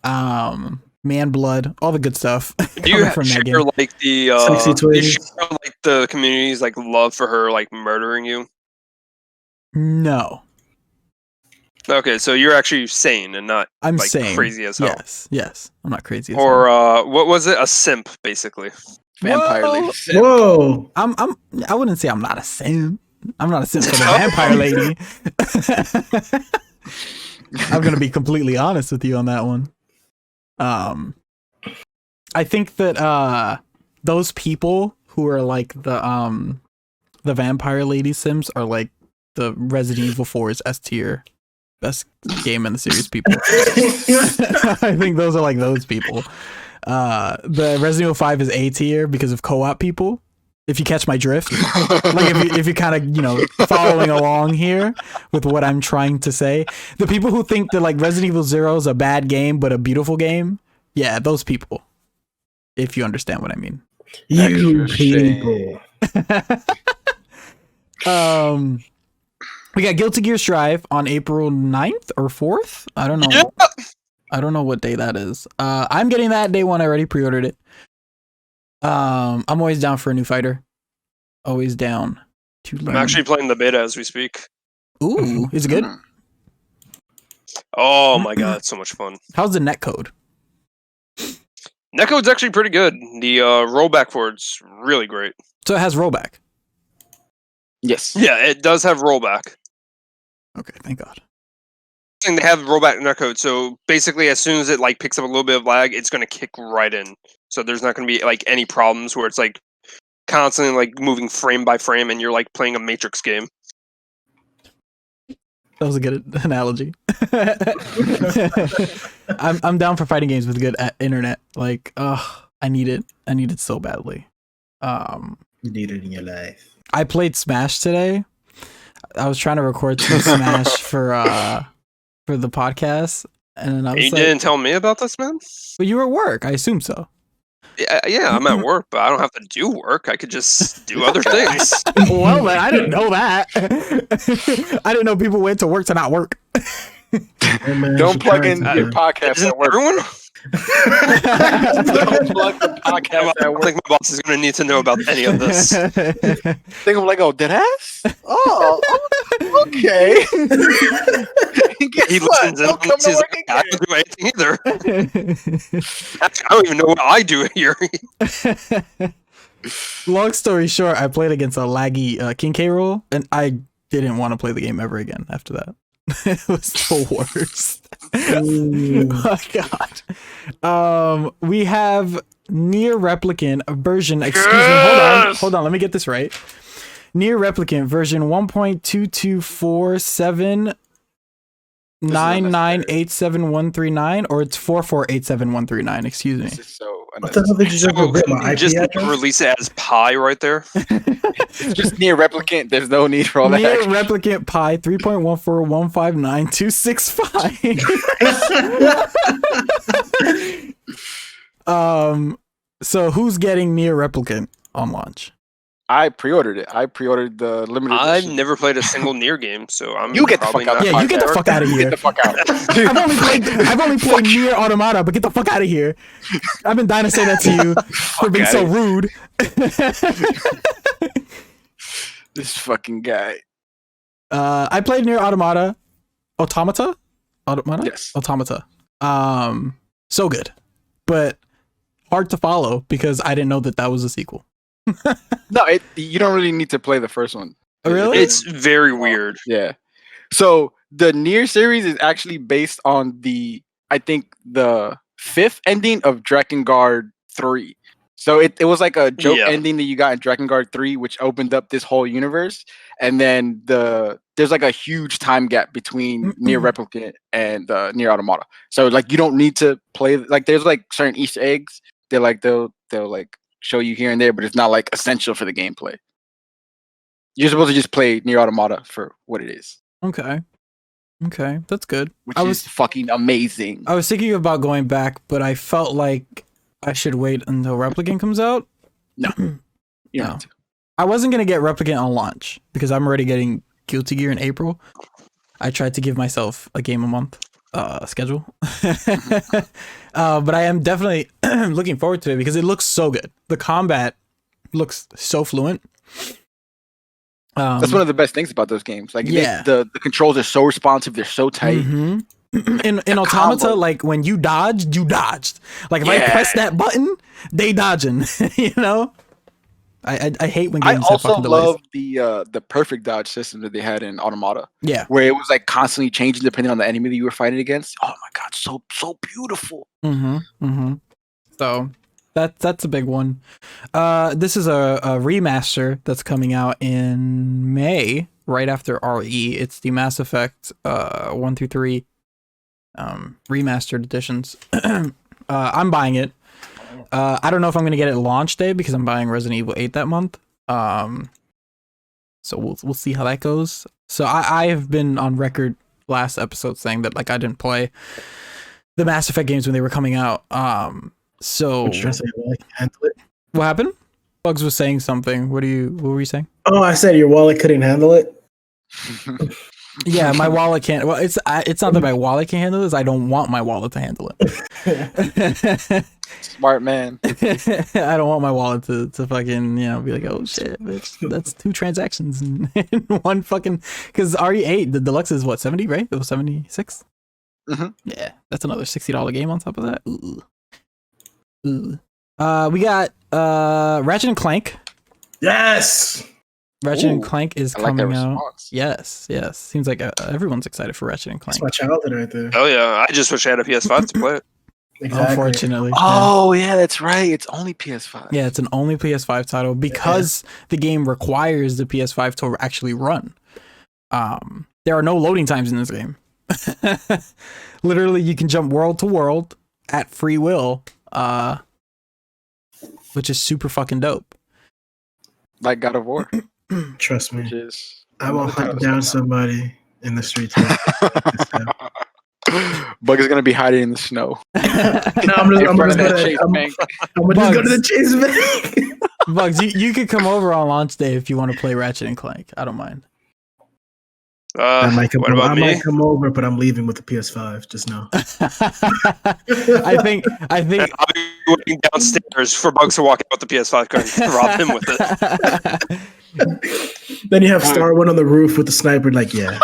Man Blood. All the good stuff. Do you coming from that share game. like the Sexy do you twins. share, like the community's like love for her like murdering you? No, Okay, so you're actually sane and not I'm like saying crazy as hell. Yes. I'm not crazy as Or what was it? A simp, basically. Vampire Whoa. lady. Whoa! I wouldn't say I'm not a simp. I'm not a simp for the Vampire Lady. I'm gonna be completely honest with you on that one. I think that those people who are like the Vampire Lady sims are like the Resident Evil 4's S tier best game in the series people. I think those are like those people. The Resident Evil 5 is A tier because of co-op people. If you catch my drift, like if you kind of following along here with what I'm trying to say, the people who think that like Resident Evil 0 is a bad game but a beautiful game, yeah, those people. If you understand what I mean. You Extra people. We got Guilty Gear Strive on April 9th or 4th. I don't know. Yeah. I don't know what day that is. I'm getting that day one. I already pre-ordered it. I'm always down for a new fighter. Always down to learn. I'm actually playing the beta as we speak. Ooh, is it good? Oh my god, it's so much fun. How's the netcode? Netcode's actually pretty good. The rollback for it's really great. So it has rollback. Yes. Yeah, it does have rollback. Okay, thank God. And they have rollback netcode, so basically as soon as it like picks up a little bit of lag, it's gonna kick right in. So there's not gonna be like any problems where it's like constantly like moving frame by frame and you're like playing a Matrix game. That was a good analogy. I'm down for fighting games with good internet. Like, I need it. I need it so badly. You need it in your life. I played Smash today. I was trying to record some Smash for the podcast, and then I was You like, didn't tell me about this, man? "But you were at work. I assume so." Yeah, I'm at work, but I don't have to do work. I could just do other things. Well, man, I didn't know that. I didn't know people went to work to not work. Hey, man, Don't she plug tried in to, your man. podcast Isn't at work. everyone? Don't plug the I podcast at don't work. think my boss is going to need to know about any of this. Think I'm like, oh, dead ass? Oh, okay. Guess He what? listens and Don't come to he's work like, I again. don't do anything either. Actually, I don't even know what I do here. Long story short, I played against a laggy King K roll, and I didn't want to play the game ever again after that. It was the worst. Oh my god. We have Near Replicant version. Excuse me. Hold on. Let me get this right. Near Replicant version 1.22479987139, or it's 4487139. Excuse me. This is so What the hell did you just So, reveal my IP just address? release it as pi right there. It's just near replicant. There's no need for all that. Near extra. Replicant Pi 3.14159.265. So who's getting Near Replicant on launch? I pre-ordered it. I pre-ordered the limited I've edition. never played a single Nier game, so I'm You get the probably fuck out not. of Yeah, you get the fuck out of Get here. the fuck out. I've only played Nier Automata, but get the fuck out of here. I've been dying to say that to you for being so rude. This fucking guy. I played Nier Automata. Automata? Yes. Automata. So good. But hard to follow because I didn't know that was a sequel. No, you don't really need to play the first one. Oh, really? It's very weird. Yeah. So the Nier series is actually based on I think the 5th ending of Drakengard 3. So it was like a joke ending that you got in Drakengard 3, which opened up this whole universe. And then there's like a huge time gap between Nier Replicant and Nier Automata. So like you don't need to play, like there's like certain Easter eggs. They'll like show you here and there, but it's not like essential for the gameplay. You're supposed to just play Nier Automata for what it is. Okay, that's good. Which is fucking amazing. I was thinking about going back, but I felt like I should wait until Replicant comes out. No. You don't No. need to. I wasn't going to get Replicant on launch because I'm already getting Guilty Gear in April. I tried to give myself a game a month schedule. But I am definitely looking forward to it because it looks so good. The combat looks so fluent. That's one of the best things about those games. Like, Yeah. the controls are so responsive. They're so tight. Mhm. In Automata, combo. like when you dodged. Like if I Yeah. press that button, they dodging. You know, I hate when I games have also fucking delays. love the perfect dodge system that they had in Automata, Yeah. where it was like constantly changing depending on the enemy that you were fighting against. Oh my god, so beautiful. So that's a big one. This is a remaster that's coming out in May, right after RE. It's the Mass Effect 1 through 3 remastered editions. I'm buying it. I don't know if I'm gonna get it launch day because I'm buying Resident Evil 8 that month. So we'll see how that goes. So I have been on record last episode saying that like I didn't play the Mass Effect games when they were coming out. So What you trying to say? Well, I can handle it. what happened? Bugz was saying something. What were you saying? Oh, I said your wallet couldn't handle it. Yeah, my wallet can't. Well, it's not that my wallet can't handle this. I don't want my wallet to handle it. Smart man. I don't want my wallet to fucking be like, oh shit, bitch, that's 2 transactions in one fucking. Because RE8 the deluxe is what, 70, right? It was 76. Mhm. Yeah, that's another $60 game on top of that. Ooh. We got Ratchet and Clank. Yes. Ratchet and Ooh, Clank is I like that coming out. response. Yes. Seems like everyone's excited for Ratchet and Clank. That's my childhood right there. Oh yeah, I just wish I had a PS5 to play it. Exactly. Unfortunately. Oh yeah, that's right. It's only PS5. Yeah, it's an only PS5 title because the game requires the PS5 to actually run. there are no loading times in this game. Literally, you can jump world to world at free will, which is super fucking dope. Like God of War, Trust which me, is I will hunt down somebody in the streets. Bug is gonna be hiding in the snow. No, I'm In just front of that gonna, Chase I'm Bank. gonna just go to the Chase Bank. Bugz, you could come over on launch day if you want to play Ratchet and Clank. I don't mind. I might come what over. about I me? might come over, but I'm leaving with the PS5. Just now. I think I'll be waiting downstairs for Bugs to walk out with the PS5 card and rob him with it. Then you have StarWind on the roof with the sniper. Like, yeah,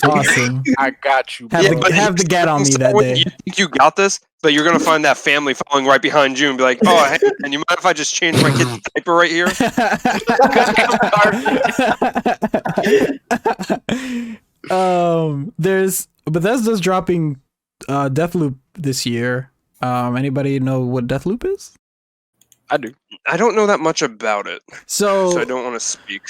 awesome. I got you. Have, Yeah, the, but have the get on me that day. You think you got this, but you're gonna find that family following right behind you and be like, "Oh, hey, and you mind if I just change my kid's diaper right here?" There's Bethesda's dropping Deathloop this year. Anybody know what Deathloop is? I do. I don't know that much about it, So so I don't want to speak.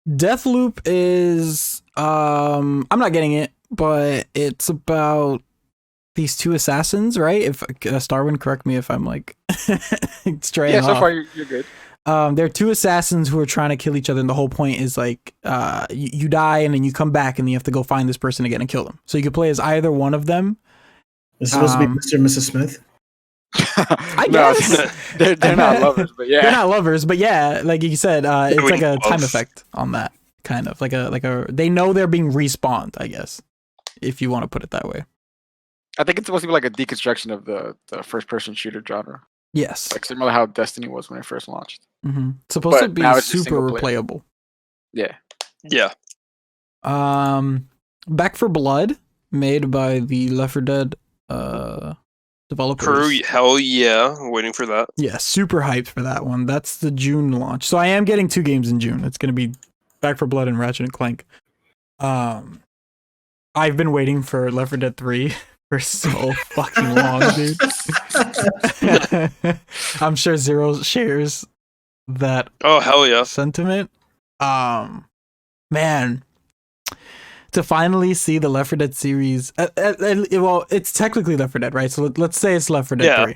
Deathloop is I'm not getting it, but it's about these two assassins, right? If Starwind, correct me if I'm like straying Yeah, so off. far you're good. They're two assassins who are trying to kill each other, and the whole point is like you die and then you come back and you have to go find this person again and kill them. So you can play as either one of them. it's supposed to be Mr. and Mrs. Smith. I No, guess they're not lovers, but yeah. they're not lovers, but yeah, like you said, it's like a time Love. effect on that kind of like a. They know they're being respawned, I guess, if you want to put it that way. I think it's supposed to be like a deconstruction of the first person shooter genre. Yes, Like similar to how Destiny was when it first launched. it's supposed to But be now it's just super single player. replayable. Yeah. Yeah, Back for Blood, made by the Left 4 Dead developers. crew, hell yeah, waiting for that. Yeah, super hyped for that one. That's the June launch. So I am getting 2 games in June. It's going to be Back for Blood and Ratchet and Clank. I've been waiting for Left 4 Dead 3 for so fucking long, dude. I'm sure Zero shares that Oh hell yeah! sentiment. Man, to finally see the Left 4 Dead series. Well, it's technically Left 4 Dead, right? So let's say it's Left 4 Dead Yeah. 3.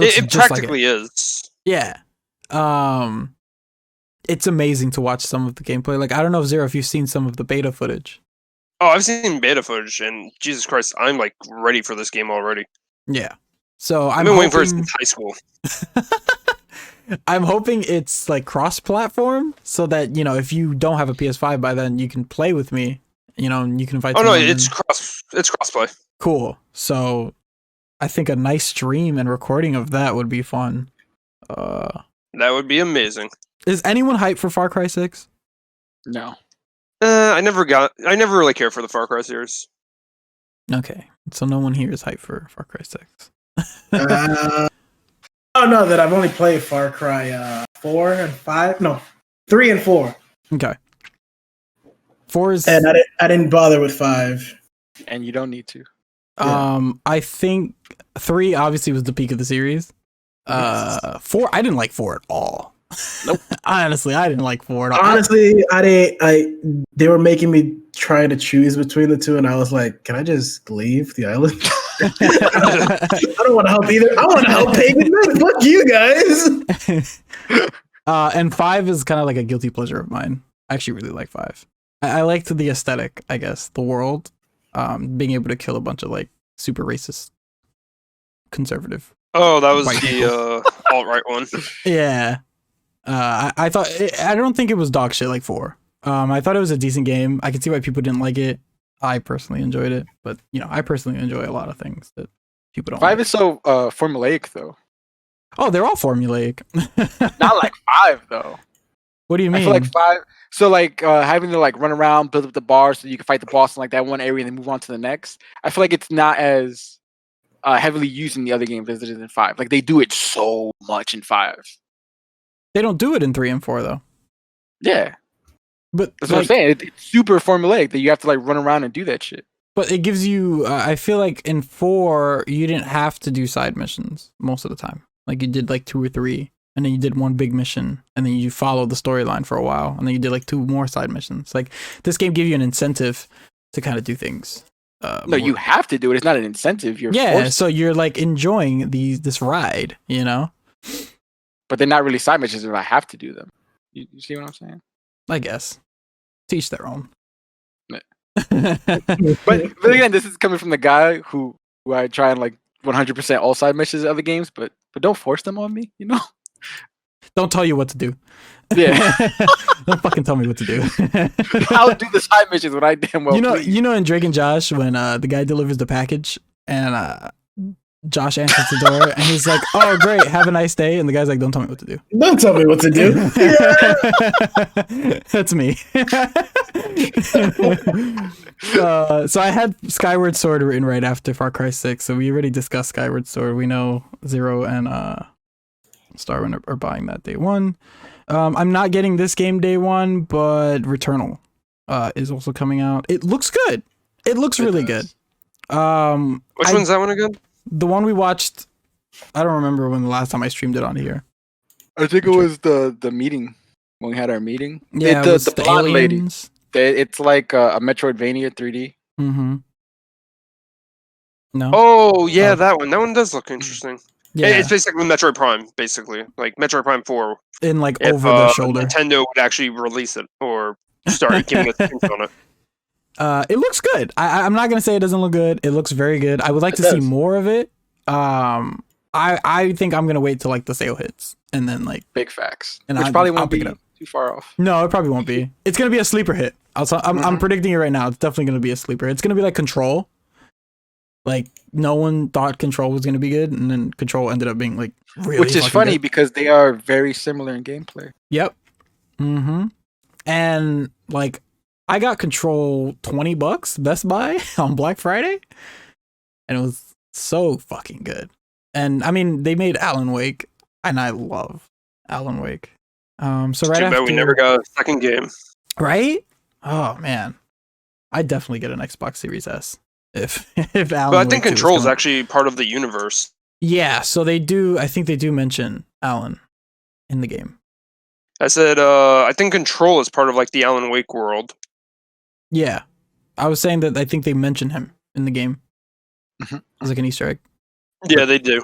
looks It just like practically is. Yeah. It's amazing to watch some of the gameplay. Like, I don't know, Zero, if you've seen some of the beta footage. Oh, I've seen beta footage, and Jesus Christ, I'm like ready for this game already. Yeah. So I've I'm been waiting for it hoping, since high school. I'm hoping it's like cross-platform, so that, you know, if you don't have a PS5 by then, you can play with me. You know, and you can invite. Oh no, someone it's in. crossplay. Cool. So I think a nice stream and recording of that would be fun. That would be amazing. Is anyone hyped for Far Cry 6? No. I never really cared for the Far Cry series. Okay. So no one here is hyped for Far Cry 6. Oh no, that I've only played Far Cry 4 and 5. No, 3 and 4, Okay. 4 is and I didn't bother with 5. And you don't need to. I think 3 obviously was the peak of the series. 4, I didn't like 4 at all. Nope. Honestly, I didn't like 4 at all. Honestly, they were making me try to choose between the two, and I was like, can I just leave the island? I don't want to help either. I want to help Pagan Men. Fuck you guys. And 5 is kind of like a guilty pleasure of mine. I actually really like 5. I liked the aesthetic, I guess, the world, being able to kill a bunch of like super racist conservative. Oh, that was White the alt-right one. Yeah. I thought I don't think it was dog shit like 4. I thought it was a decent game. I can see why people didn't like it. I personally enjoyed it, but you know, I personally enjoy a lot of things that people don't. 5 like. is so formulaic though. Oh, they're all formulaic. Not like 5 though. What do you mean? I feel like 5. So like having to like run around, build up the bar so you can fight the boss in like that one area and then move on to the next. I feel like it's not as heavily used in the other games as it is in 5. Like they do it so much in 5. They don't do it in 3 and 4 though. Yeah, But that's what I'm saying. It's super formulaic that you have to like run around and do that shit. But it gives you. I feel like in 4 you didn't have to do side missions most of the time. Like you did like 2 or 3. and then you did one big mission, and then you followed the storyline for a while, and then you did like 2 more side missions. Like this game gave you an incentive to kind of do things. No, more. you have to do it. It's not an incentive. You're Yeah, forced so you're like enjoying this ride, you know? but they're not really side missions if I have to do them. You see what I'm saying? I guess. Teach their own. But again, this is coming from the guy who I try and like 100% all side missions of other games, but don't force them on me, you know? Don't tell you what to do. Yeah. Don't fucking tell me what to do. I'll do the side missions when I damn well please. You know in Drake and Josh when the guy delivers the package and Josh answers the door and he's like, "Oh great, have a nice day," and the guy's like, "Don't tell me what to do." Don't tell me what to do. That's me. So I had Skyward Sword written right after Far Cry 6, so we already discussed Skyward Sword. We know Zero and StarWind are buying that day one. I'm not getting this game day one, but Returnal is also coming out. It looks good. It looks really good. Which one's that one again? The one we watched, I don't remember when the last time I streamed it on here. I think it was the meeting when we had our meeting. Yeah, the blonde lady. aliens. It's like a Metroidvania 3D. Mm-hmm. No. Oh yeah, that one. That one does look interesting. yeah. It's basically Metroid Prime, basically like Metroid Prime 4. In like If, over the shoulder. Nintendo would actually release it or start giving us hints on it. It looks good. I'm not gonna say it doesn't look good. It looks very good. I would like to see more of it. I think I'm gonna wait till like the sale hits and then like Big facts. And Which I'll probably won't pick be it up. too far off. No, it probably won't be. It's gonna be a sleeper hit. I'm predicting it right now. It's definitely gonna be a sleeper. It's gonna be like Control. Like no one thought Control was gonna be good, and then Control ended up being like really. Which is fucking funny good. because they are very similar in gameplay. Yep. Mm-hmm. And like I got Control $20 Best Buy on Black Friday, and it was so fucking good. And I mean, they made Alan Wake, and I love Alan Wake. So right Too after bad we never got a second game. right? Oh man, I'd definitely get an Xbox Series S if Alan. But I Wake think 2 was Control is coming. actually part of the universe. Yeah, so they do. I think they do mention Alan in the game. I said, I think Control is part of like the Alan Wake world. Yeah, I was saying that I think they mention him in the game Mhm. as like an Easter egg. Yeah, they do.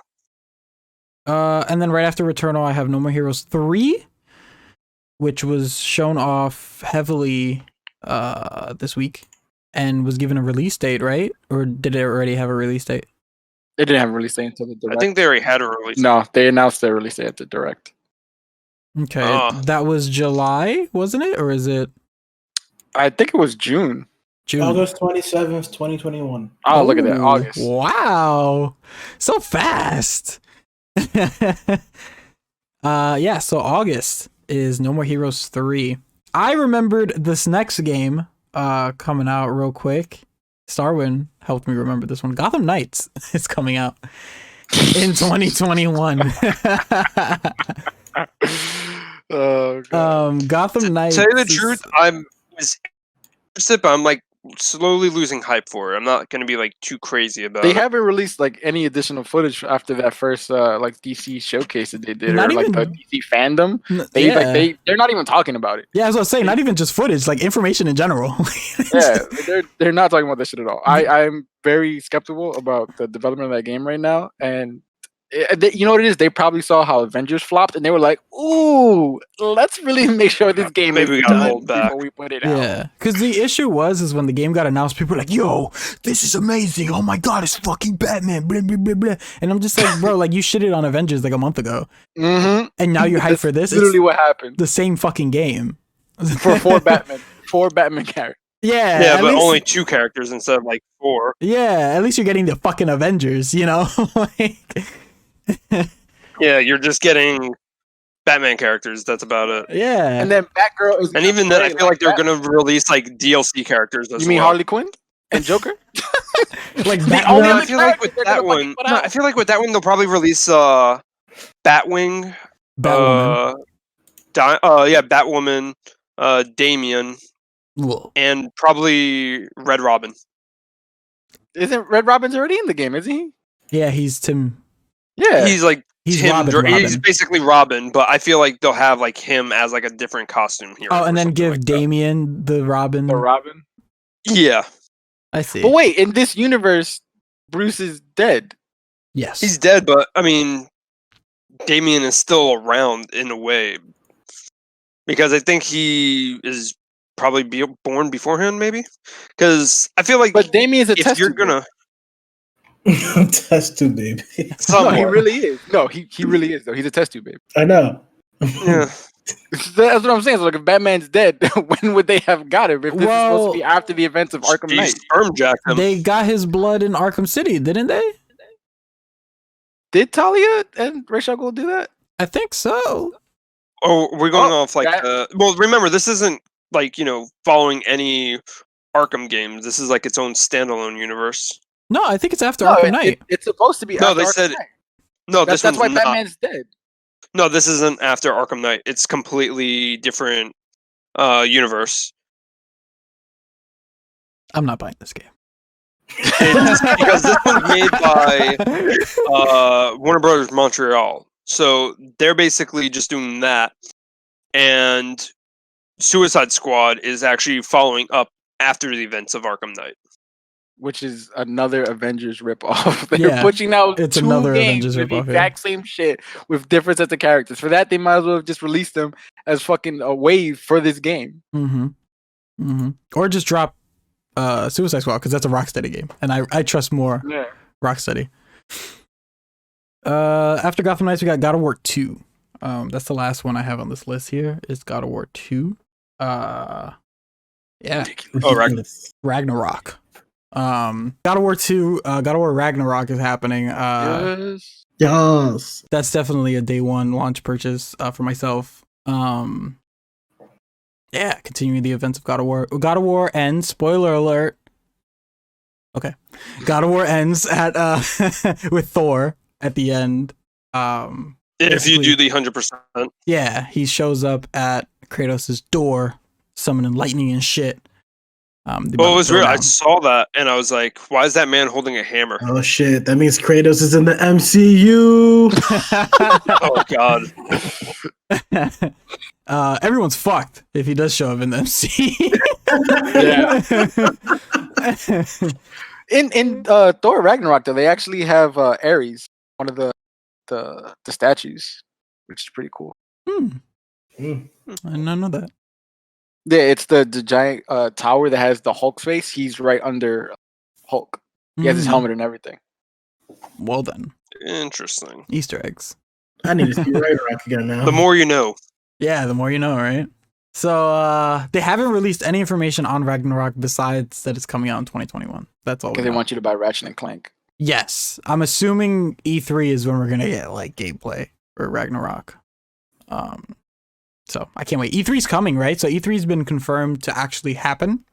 And then right after Returnal, I have No More Heroes 3, which was shown off heavily this week and was given a release date, right? Or did it already have a release date? They didn't have a release date until the direct. I think they already had a release. No, they announced their release date at the direct. Okay, Ah. that was July, wasn't it? Or is it I think it was June. June? August 27th, 2021. Oh, look at that. Ooh, August. Wow. So fast. Yeah, so August is No More Heroes 3. I remembered this next game coming out real quick. StarWind helped me remember this one. Gotham Knights is coming out in 2021. Oh, God. Gotham Knights. To tell you the is- truth, I'm interested, but I'm like slowly losing hype for it. I'm not gonna be like too crazy about They it. haven't released like any additional footage after that first like DC showcase that they did, Not or like even- the DC fandom. yeah. They're not even talking about it. Yeah, I was gonna say, not even just footage, like information in general. Yeah, they're not talking about this shit at all. I'm very skeptical about the development of that game right now, and you know what it is? They probably saw how Avengers flopped, and they were like, "Ooh, let's really make sure this game Maybe we is gotta done hold back." before we put it out." Yeah, because the issue was when the game got announced, people were like, "Yo, this is amazing! Oh my god, it's fucking Batman!" Blah blah blah blah. And I'm just like, bro, like you shitted on Avengers like a month ago, Mm-hmm. and now you're hyped That's for this. literally It's what happened the same fucking game for four Batman characters. Yeah, Yeah, at but least- only 2 characters instead of like 4. Yeah, at least you're getting the fucking Avengers, you know. Like, Yeah, you're just getting Batman characters. That's about it. yeah, And then Batgirl is. And gonna even then, I play feel like they're Batman. gonna release like DLC characters as You mean well. Harley Quinn and Joker? like the Batman. only No, other I feel like with characters they're that gonna fucking one, put no, out. I feel like with that one they'll probably release Batwing, Batwoman. Batwoman, Damian, Whoa. and probably Red Robin. Isn't Red Robin's already in the game? Isn't he? Yeah, he's Tim. Yeah. He's like He's him. Robin. He's basically Robin, but I feel like they'll have like him as like a different costume here. Oh, and then give Damien the Robin. The Robin. Yeah, I see. But wait, in this universe, Bruce is dead. Yes, he's dead, but I mean, Damien is still around in a way because I think he is probably born beforehand, maybe. Because I feel like, but Damien's a if test you're tube gonna, Test tube baby. baby. No, somewhat. he really is. No, he really is though. He's a test tube baby. I know. Yeah. That's what I'm saying. So like, if Batman's dead, when would they have got him? If this is supposed to be after the events of Arkham He Knight, sperm jacked him. they got his blood in Arkham City, didn't they? did Talia and Ra's al Ghul do that? I think so. Oh, we're going Oh, off like well, remember, this isn't like, following any Arkham games. This is like its own standalone universe. No, I think it's after No, Arkham Knight. it's supposed to be. No, after they Arkham said- Knight. No, That's this why one's not. Batman's dead. No, this isn't after Arkham Knight. It's completely different universe. I'm not buying this game. It's because this one's made by Warner Brothers Montreal. So they're basically just doing that. And Suicide Squad is actually following up after the events of Arkham Knight. Which is another Avengers ripoff. They're Yeah, pushing out it's two another games Avengers with the ripoff, yeah. exact same shit with different sets of characters. For that, they might as well have just released them as fucking a wave for this game. Or just drop Suicide Squad, because that's a Rocksteady game, and I trust more Yeah. Rocksteady. After Gotham Knights, we got God of War 2. That's the last one I have on this list here. Is God of War 2. Yeah, Ragnarok. God of War 2, God of War Ragnarok is happening. Yes. Yes. That's definitely a day one launch purchase for myself. Yeah, continuing the events of God of War. God of War ends, spoiler alert. Okay. God of War ends at with Thor at the end. If you do the 100%. Yeah, he shows up at Kratos' door, summoning lightning and shit. Well, it was weird. I saw that and I was like, why is that man holding a hammer? Oh shit! That means Kratos is in the MCU. Oh god. Everyone's fucked if he does show up in the MC. In Thor Ragnarok, though, they actually have Ares, one of the statues, which is pretty cool. I did not know that. Yeah, it's the giant tower that has the Hulk face. He's right under Hulk. He has his helmet and everything. Well then, Interesting. Easter eggs. I need to see Ragnarok again now. The more you know. Yeah, the more you know, right? So they haven't released any information on Ragnarok besides that it's coming out in 2021. That's all. Because they want you to buy Ratchet and Clank. Yes, I'm assuming E3 is when we're gonna get like gameplay for Ragnarok. So I can't wait. E3's coming, right? So E3's been confirmed to actually happen.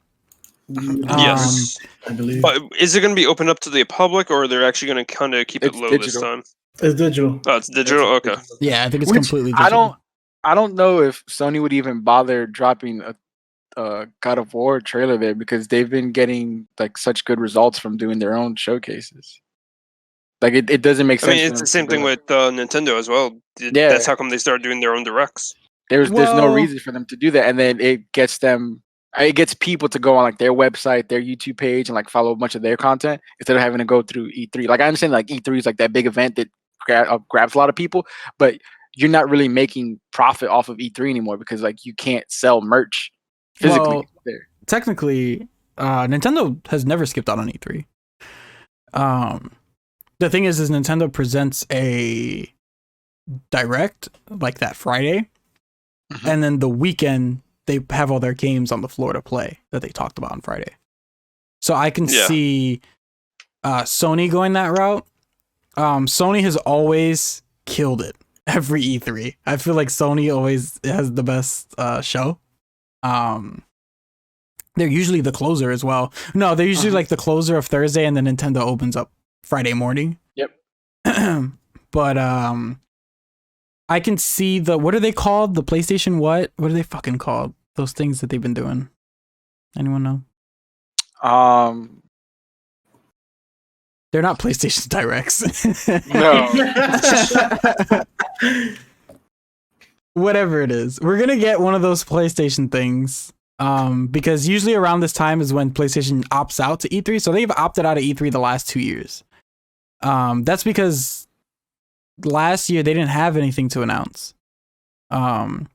Yes. I believe. But is it going to be open up to the public, or they're actually going to kind of keep it It's low this digital. time? It's digital. Oh, it's digital? Okay. Yeah, I think it's Which completely digital. I don't know if Sony would even bother dropping a God of War trailer there because they've been getting like such good results from doing their own showcases. Like it doesn't make I sense. mean, for it's them the same to do thing that. with Nintendo as well. Yeah. That's how come they started doing their own directs. There's no Well- reason for them to do that, and then it gets people to go on like their website, their YouTube page, and like follow a bunch of their content instead of having to go through E3. Like I understand like E3 is like that big event that grabs a lot of people, but you're not really making profit off of E3 anymore because like you can't sell merch physically Well, there. Technically, Nintendo has never skipped out on E3. The thing is Nintendo presents a direct like that Friday, Mhm. and then the weekend they have all their games on the floor to play that they talked about on Friday. So I can Yeah. see Sony going that route. Sony has always killed it every E3. I feel like Sony always has the best show. They're usually the closer as well. No, they're usually like the closer of Thursday, and then Nintendo opens up Friday morning. Yep. But I can see what are they called? The PlayStation what? What are they fucking called? Those things that they've been doing. Anyone know? They're not PlayStation Directs. No. Whatever it is, we're gonna get one of those PlayStation things. Because usually around this time is when PlayStation opts out to E3. So they've opted out of E3 the last 2 years. That's because last year they didn't have anything to announce. E3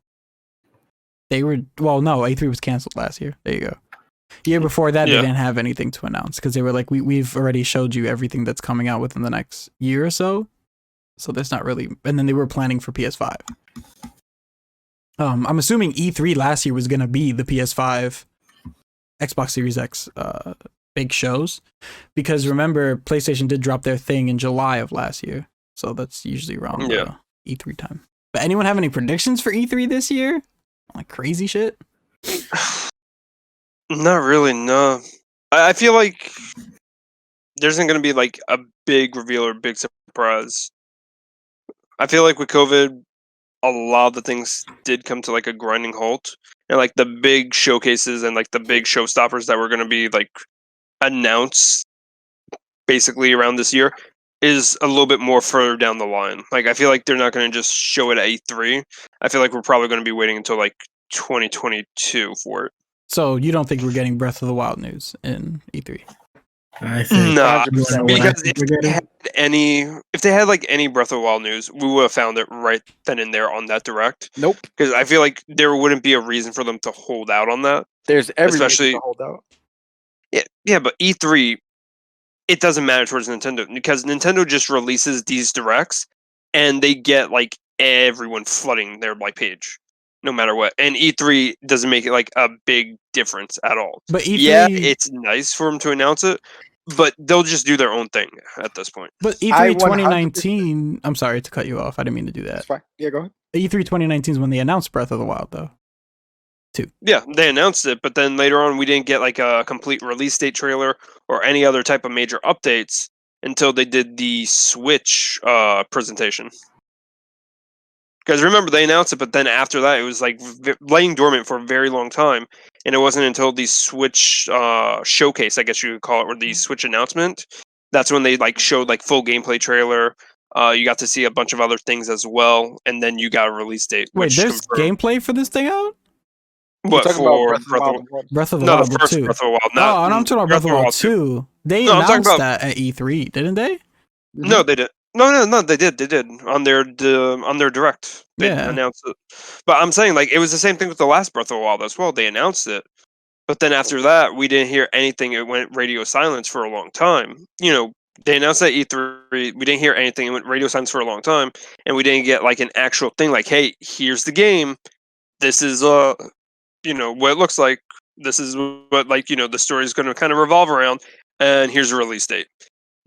was canceled last year. There you go. Year before that, they didn't have anything to announce because they were like, we've already showed you everything that's coming out within the next year or so. So there's not really, and then they were planning for PS5. I'm assuming E3 last year was going to be the PS5, Xbox Series X big shows, because remember, PlayStation did drop their thing in July of last year, so that's usually around E3 time. But anyone have any predictions for E3 this year? Like crazy shit? Not really, no. I feel like there isn't going to be like a big reveal or big surprise. I feel like with COVID, a lot of the things did come to like a grinding halt, and like the big showcases and like the big showstoppers that were going to be like announced basically around this year is a little bit more further down the line. Like I feel like they're not going to just show it at E3. I feel like we're probably going to be waiting until like 2022 for it. So you don't think we're getting Breath of the Wild news in E3? I think No, because if they had like any Breath of the Wild news, we would have found it right then and there on that direct. Nope. Because I feel like there wouldn't be a reason for them to hold out on that. There's every Especially- reason to hold out. Yeah, but E3, it doesn't matter towards Nintendo because Nintendo just releases these directs and they get like everyone flooding their like page, no matter what. And E3 doesn't make it like a big difference at all. But E3, Yeah, it's nice for them to announce it, but they'll just do their own thing at this point. but I E3 100% 2019. I'm sorry to cut you off. I didn't mean to do that. That's fine. Yeah, go ahead. E3 2019 is when they announced Breath of the Wild, though. Yeah, they announced it, but then later on we didn't get like a complete release date trailer or any other type of major updates until they did the Switch presentation. Because remember, they announced it, but then after that, it was like laying dormant for a very long time, and it wasn't until the Switch showcase, I guess you could call it, or the Switch announcement, that's when they like showed like full gameplay trailer. You got to see a bunch of other things as well, and then you got a release date. Wait, which there's confirmed- gameplay for this thing out? What Talking for about Breath of the Wild one. Breath of the No, Wild the first 2. Breath of the Wild. Oh, and I'm talking about Breath of the Wild 2. They No, I'm talking announced about- that at E3, didn't they? No, they did. No, they did. They did on their direct. They Yeah. announced it. But I'm saying like it was the same thing with the last Breath of the Wild as well. They announced it, but then after that, we didn't hear anything. It went radio silence for a long time. You know, they announced at E3. We didn't hear anything. It went radio silence for a long time, and we didn't get like an actual thing. Like, hey, here's the game. This is you know what it looks like. This is what like the story is going to kind of revolve around, and here's a release date.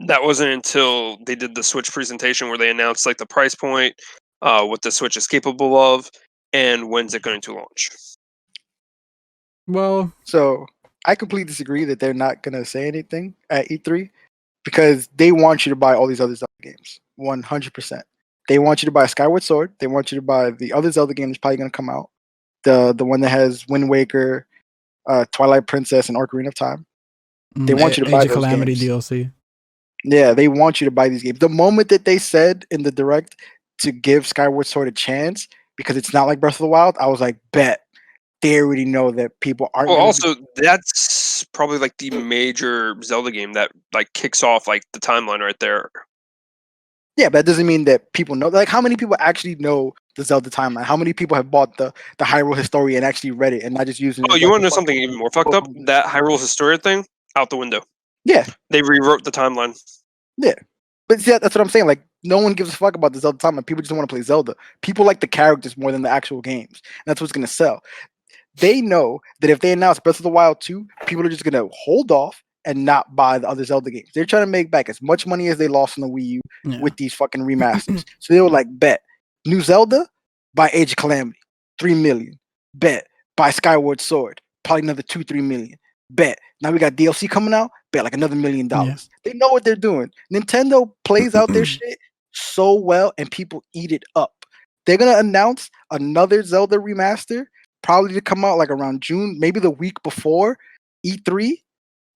That wasn't until they did the Switch presentation where they announced like the price point, what the Switch is capable of, and when's it going to launch. Well, So I completely disagree that they're not going to say anything at E3 because they want you to buy all these other Zelda games. 100%. They want you to buy Skyward Sword. They want you to buy the other Zelda game that's probably going to come out. The one that has Wind Waker, Twilight Princess, and Ocarina of Time. They want you to buy Age of those Calamity games. DLC. Yeah, they want you to buy these games. The moment that they said in the direct to give Skyward Sword a chance because it's not like Breath of the Wild, I was like, bet. They already know that people aren't. Well, gonna also that's probably like the major Zelda game that like kicks off like the timeline right there. Yeah, but that doesn't mean that people know. Like, how many people actually know the Zelda timeline? How many people have bought the Hyrule Historia and actually read it and not just using? Oh, it you like want to a know something even more fucked up? That Hyrule Historia thing out the window. Yeah, They rewrote the timeline. but see, that's what I'm saying. Like, no one gives a fuck about the Zelda timeline. People just want to play Zelda. People like the characters more than the actual games. And that's what's gonna sell. They know that if they announce Breath of the Wild 2, people are just gonna hold off and not buy the other Zelda games. They're trying to make back as much money as they lost on the Wii U Yeah. with these fucking remasters. So they were like, bet. New Zelda, buy Age of Calamity, 3 million. Bet. Buy Skyward Sword, probably another 2-3 million. Bet. Now we got DLC coming out, bet like another $1 million. They know what they're doing. Nintendo plays out their shit so well and people eat it up. They're gonna announce another Zelda remaster, probably to come out like around June, maybe the week before E3.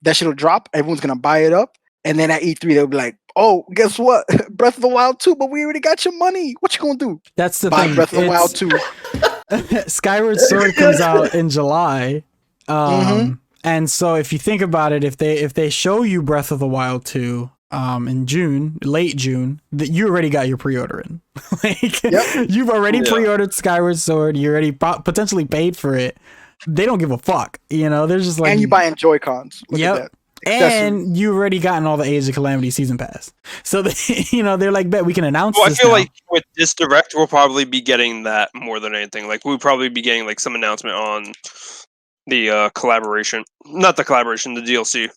That shit'll drop. Everyone's gonna buy it up, And then at E3 they'll be like, "Oh, guess what? Breath of the Wild 2, but we already got your money. What you gonna do? That's the Buy thing. Breath of the Wild It's- 2." Skyward Sword comes out in July. And so if you think about it, if they show you Breath of the Wild 2 in June, late June, that you already got your pre-order in. Like you've already pre-ordered Skyward Sword, you already potentially paid for it. They don't give a fuck, you know. They're just like, And you buying Joy-Cons. Look at that. And you already gotten all the Age of Calamity season pass. So they, you know, they're like, bet we can announce Well, I this feel now. like with this direct, we'll probably be getting that more than anything. Like we'll probably be getting like some announcement on the collaboration, not the collaboration, the DLC.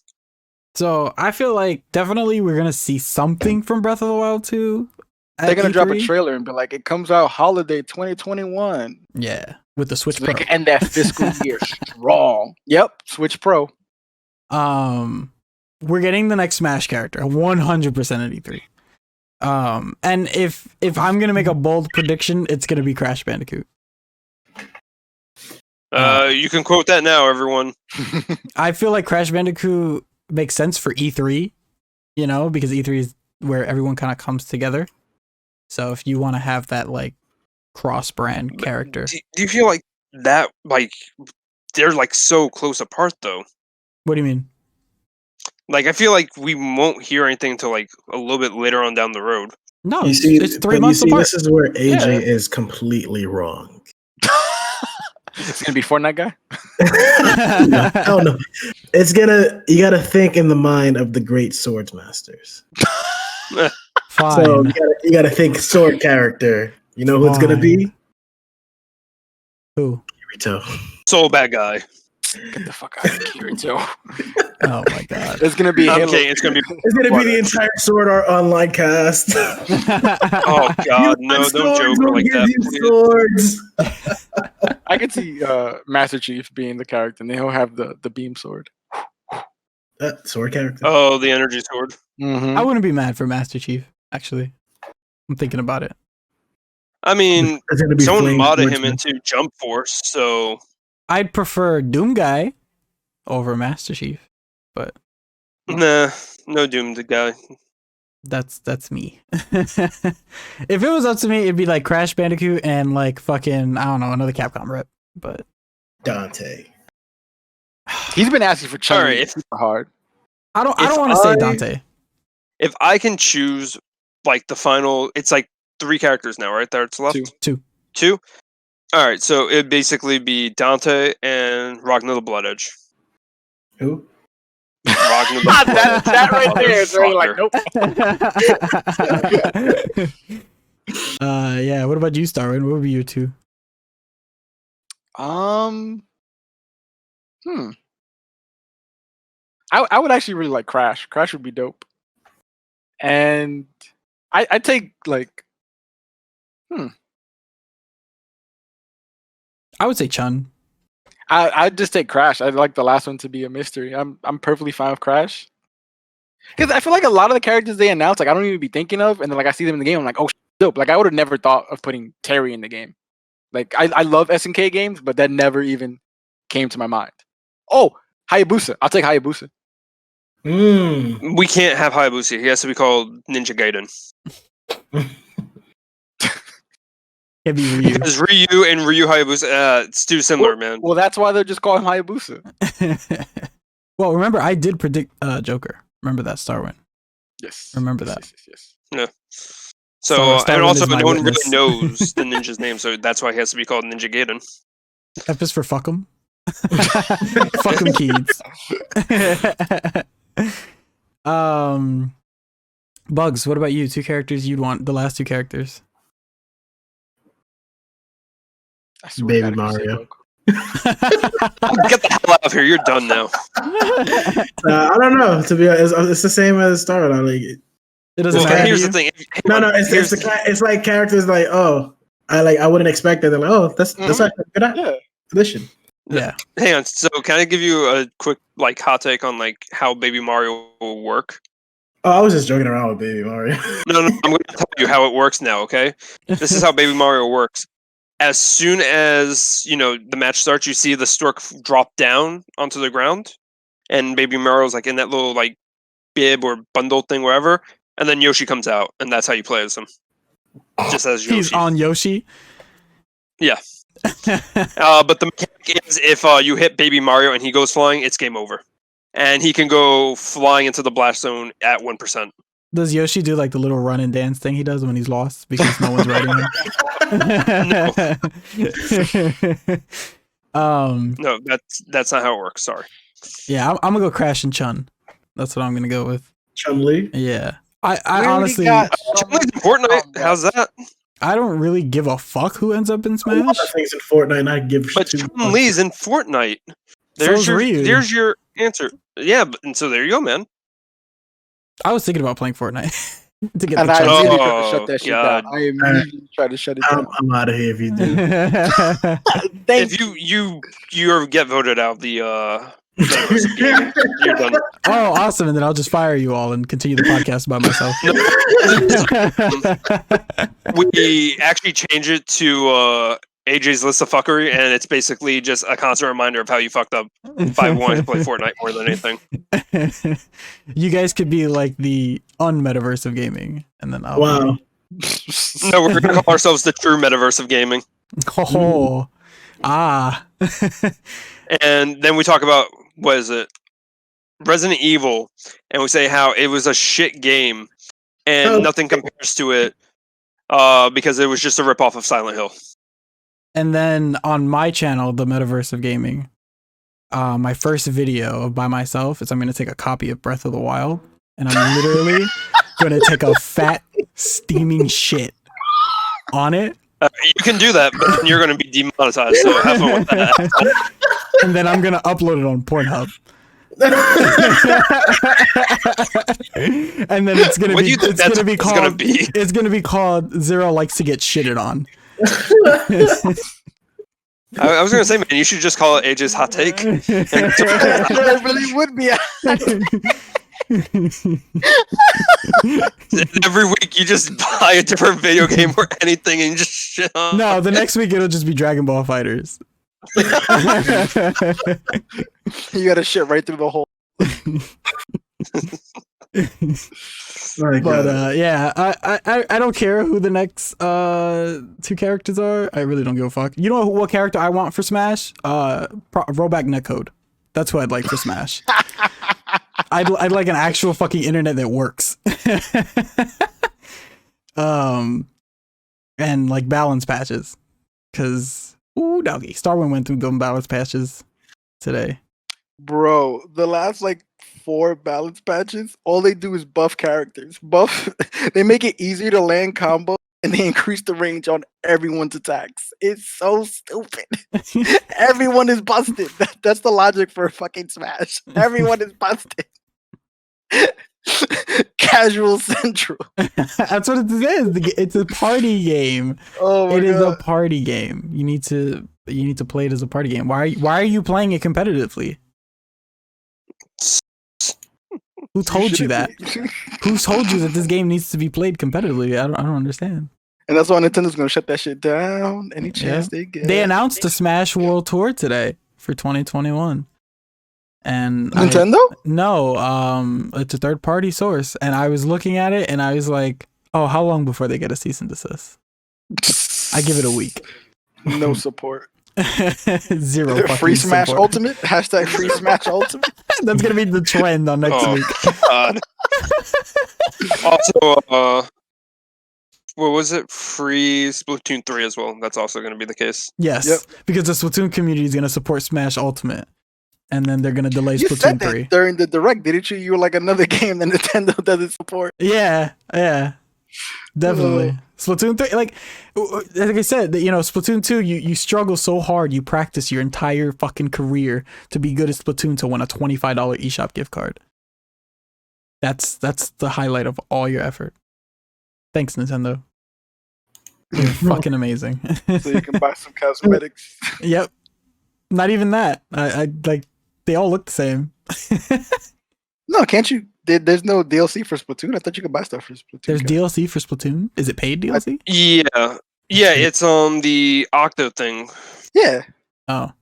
So I feel like definitely we're gonna see something from Breath of the Wild 2. They're gonna drop a E3. trailer and be like, "It comes out holiday 2021." Yeah, with the Switch So Pro. they can end that fiscal year strong. Yep, Switch Pro. We're getting the next Smash character 100% at E3. And if I'm gonna make a bold prediction, it's gonna be Crash Bandicoot. You can quote that now, everyone. I feel like Crash Bandicoot makes sense for E3, you know, because E3 is where everyone kind of comes together. So if you want to have that like cross-brand character, Do you feel like that? Like they're like so close apart, though. what do you mean? Like I feel like we won't hear anything until like a little bit later on down the road. No, You see, it's 3 but months you see, apart. this is where AJ Yeah. is completely wrong. It's gonna be Fortnite guy. No, hell no. It's gonna. You got to think in the mind of the great swords masters. Fine. So you gotta think sword character. You know who it's gonna be? Who? Kirito. Soul bad guy. Get the fuck out of here, Joe. Oh my god. It's gonna be I'm Halo. kidding. It's gonna be. It's gonna be the entire Sword Art Online cast. Oh God, no! Don't joke like that. Please. Swords. I could see Master Chief being the character, and then he'll have the beam sword. Sword character. Oh, the energy sword. I wouldn't be mad for Master Chief, actually. I'm thinking about it. I mean, It's gonna be someone Flame modded him Swordsman. into Jump Force, so I'd prefer Doom Guy over Master Chief, but nah, no doomed guy. that's me. If it was up to me, it'd be like Crash Bandicoot and like fucking, I don't know, another Capcom rep. But Dante. He's been asking for Chun Alright, super hard. I don't If want to say I- Dante. If I can choose, like the final, it's like 3 characters now, right? That's left. Two. All right, so it'd basically be Dante and Ragnar the Blood Edge. Who? Ragnar the that right there is really like, nope. Yeah. What about you, Starwin? What would be your 2? I would actually really like Crash. Crash would be dope. And I'd take like I would say Chun. I'd just take Crash. I'd like the last one to be a mystery. I'm perfectly fine with Crash. Because I feel like a lot of the characters they announce, like I don't even be thinking of, and then like I see them in the game, I'm like, oh, dope. Like I would have never thought of putting Terry in the game. Like I love SNK games, but that never even came to my mind. Oh, Hayabusa. I'll take Hayabusa. We can't have Hayabusa. He has to be called Ninja Gaiden. It'd be Ryu. Because Ryu and Ryu Hayabusa, it's too similar, man. Well, that's why they'll just call him Hayabusa. Well, remember, I did predict Joker. Remember that, Starwin. Yes. Remember that. Yes. So, Starwind and also, is my no one witness. really knows the ninja's name, so that's why he has to be called Ninja Gaiden. F is for fuck 'em. Fuck 'em kids. Bugs, what about you? 2 characters you'd want, the last 2 characters. I swear Baby to God, if you say Mario. Goku. Get the hell out of here. You're done now. I don't know. To be honest, it's the same as Star Wars. Like, It doesn't Well, matter to here's you? the thing. no, Here's it's like characters like, oh, I wouldn't expect it. They're like, oh, that's actually a good Yeah. addition. Yeah. Hang on. So, can I give you a quick like hot take on like how Baby Mario will work? Oh, I was just joking around with Baby Mario. No, I'm going to tell you how it works now. Okay, this is how Baby Mario works. As soon as the match starts, you see the stork drop down onto the ground, and Baby Mario's like in that little like bib or bundle thing, wherever, and then Yoshi comes out, and that's how you play as him. Just as Yoshi. He's on Yoshi. Yeah. But the mechanic is if you hit Baby Mario and he goes flying, it's game over. And he can go flying into the blast zone at 1%. Does Yoshi do like the little run and dance thing he does when he's lost because no one's riding him? No, that's not how it works. Sorry. Yeah, I'm gonna go Crash and Chun. That's what I'm gonna go with. Chun-Li. Yeah, I We already honestly, got Fortnite, how's that? I don't really give a fuck who ends up in A lot Smash. of things in Fortnite, I give But two Chun-Li's in Fortnite. So's Ryu. There's your answer. Yeah, and so there you go, man. I was thinking about playing Fortnite to get And the I Chun. really Oh, trying to shut that shit God. down. I immediately tried to shut it down. I'm out of here if you do. Thank If you ever get voted out of the metaverse of gaming, you're done. Oh, awesome! And then I'll just fire you all and continue the podcast by myself. We actually change it to AJ's list of fuckery, and it's basically just a constant reminder of how you fucked up by wanting to play Fortnite more than anything. You guys could be like the unmetaverse of gaming, and then I'll Wow. No, we're gonna call ourselves the true metaverse of gaming. Oh, ah. And then we talk about, what is it, Resident Evil, and we say how it was a shit game and Oh. nothing compares to it because it was just a ripoff of Silent Hill. And then on my channel, the metaverse of gaming, my first video by myself is I'm going to take a copy of Breath of the Wild, and I'm literally going to take a fat steaming shit on it. You can do that, but then you're going to be demonetized, so have fun with that. And then I'm gonna upload it on Pornhub. And then it's gonna What be do you think it's gonna be that's gonna called be? it's gonna be called Zero Likes to Get Shitted On. I was going to say, man, you should just call it AJ's Hot Take. That really would be. Every week you just buy a different video game or anything and you just shit on. No, the next week it'll just be Dragon Ball Fighters. You gotta shit right through the hole. My But God. yeah, I don't care who the next two characters are. I really don't give a fuck. You know what character I want for Smash? Rollback netcode. That's who I'd like for Smash. I'd like an actual fucking internet that works. And like balance patches, because ooh doggy, StarWind went through them balance patches today. Bro, the last like 4 balance patches, all they do is buff characters. They make it easier to land combo and they increase the range on everyone's attacks. It's so stupid. Everyone is busted. That's the logic for a fucking Smash. Everyone is busted. Casual Central. That's what it is. It's a party game. Oh my It is God. a party game. You need to play it as a party game. Why are you playing it competitively? Who told you that? Who told you that this game needs to be played competitively? I don't understand. And that's why Nintendo's gonna shut that shit down any chance they get. They announced the Smash World Tour today for 2021. And Nintendo? No, it's a third party source. And I was looking at it and I was like, oh, how long before they get a cease and desist? I give it a week. No support. Zero fucking Free Smash support. Ultimate? Hashtag Free Smash Ultimate? That's gonna be the trend on next Oh, week. God. Also, what was it? Free Splatoon 3 as well. That's also going to be the case. Yes, Yep. because the Splatoon community is gonna support Smash Ultimate, and then they're gonna delay You Splatoon said 3. that during the direct, didn't you? You were like another game that Nintendo doesn't support. Yeah, definitely. Splatoon 3, like I said, you know, Splatoon 2, you struggle so hard, you practice your entire fucking career to be good at Splatoon to win a $25 eShop gift card. That's the highlight of all your effort. Thanks, Nintendo. You're fucking amazing. So you can buy some cosmetics. Yep. Not even that. I like they all look the same. No, can't you? There's no DLC for Splatoon. I thought you could buy stuff for Splatoon. There's DLC for Splatoon. Is it paid DLC? Yeah. Yeah, it's on the Octo thing. Yeah, Oh.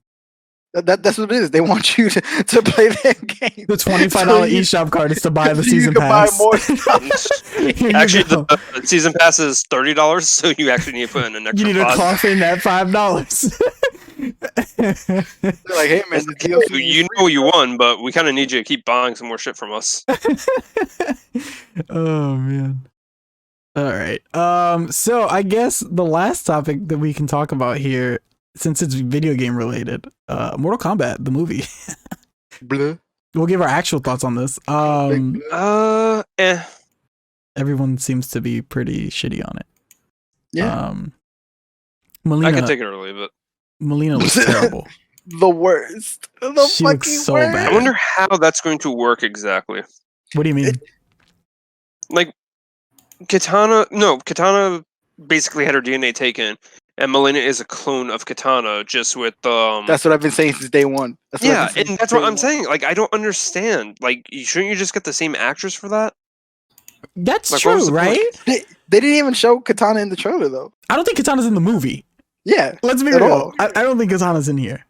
That's what it is. They want you to play their game. The $25 So you- eShop card is to buy the so you season can buy pass. more Here you Actually, go. the season pass is $30, so you actually need to put in an extra You need to cost. cough in that $5. They're like, hey man, the DLC is You know you won, but we kind of need you to keep buying some more shit from us. Oh man. All right. So I guess the last topic that we can talk about here, since it's video game related, Mortal Kombat, the movie. Blah. We'll give our actual thoughts on this. Everyone seems to be pretty shitty on it. Yeah. I Melina, can take it or leave it. Melina looks terrible. The worst. The She looks fucking so worst. bad. I wonder how that's going to work exactly. What do you mean? Like, Katana basically had her DNA taken, and Melina is a clone of Katana, just with That's what I've been saying since day one. That's what I've yeah, been saying and that's since what day I'm one. saying. Like, I don't understand. Like, shouldn't you just get the same actress for that? That's Like, what was true, the point? right? They didn't even show Katana in the trailer though. I don't think Katana's in the movie. Yeah. Let's be At real. all. I don't think Katana's in here.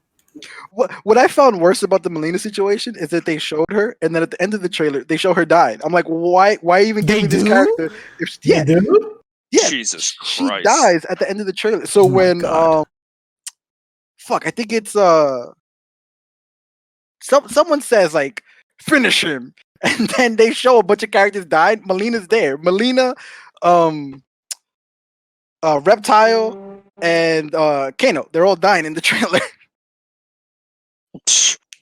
What I found worse about the Melina situation is that they showed her, and then at the end of the trailer, they show her dying. I'm like, why even give They me this do? character? If, yeah, They do? yeah, Jesus she Christ. dies at the end of the trailer. So Oh my when God. fuck, I think it's someone says like finish him, and then they show a bunch of characters died. Melina's there. Melina, Reptile, and Kano. They're all dying in the trailer.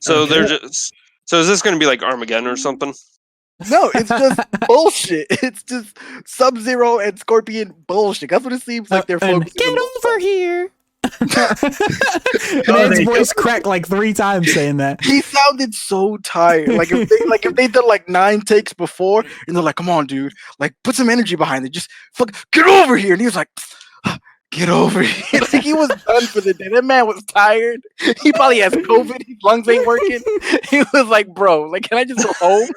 So Okay. they're just. So is this going to be like Armageddon or something? No, it's just bullshit. It's just Sub-Zero and Scorpion bullshit. That's what it seems like they're And focusing get on. over here. Oh, Man's they voice cracked like 3 times saying that. He sounded so tired. Like if they did like 9 takes before, and they're like, "Come on, dude! Like put some energy behind it. Just get over here." And he was like, "Get over here!" Like he was done for the day. That man was tired. He probably has COVID. His lungs ain't working. He was like, "Bro, like can I just go home?"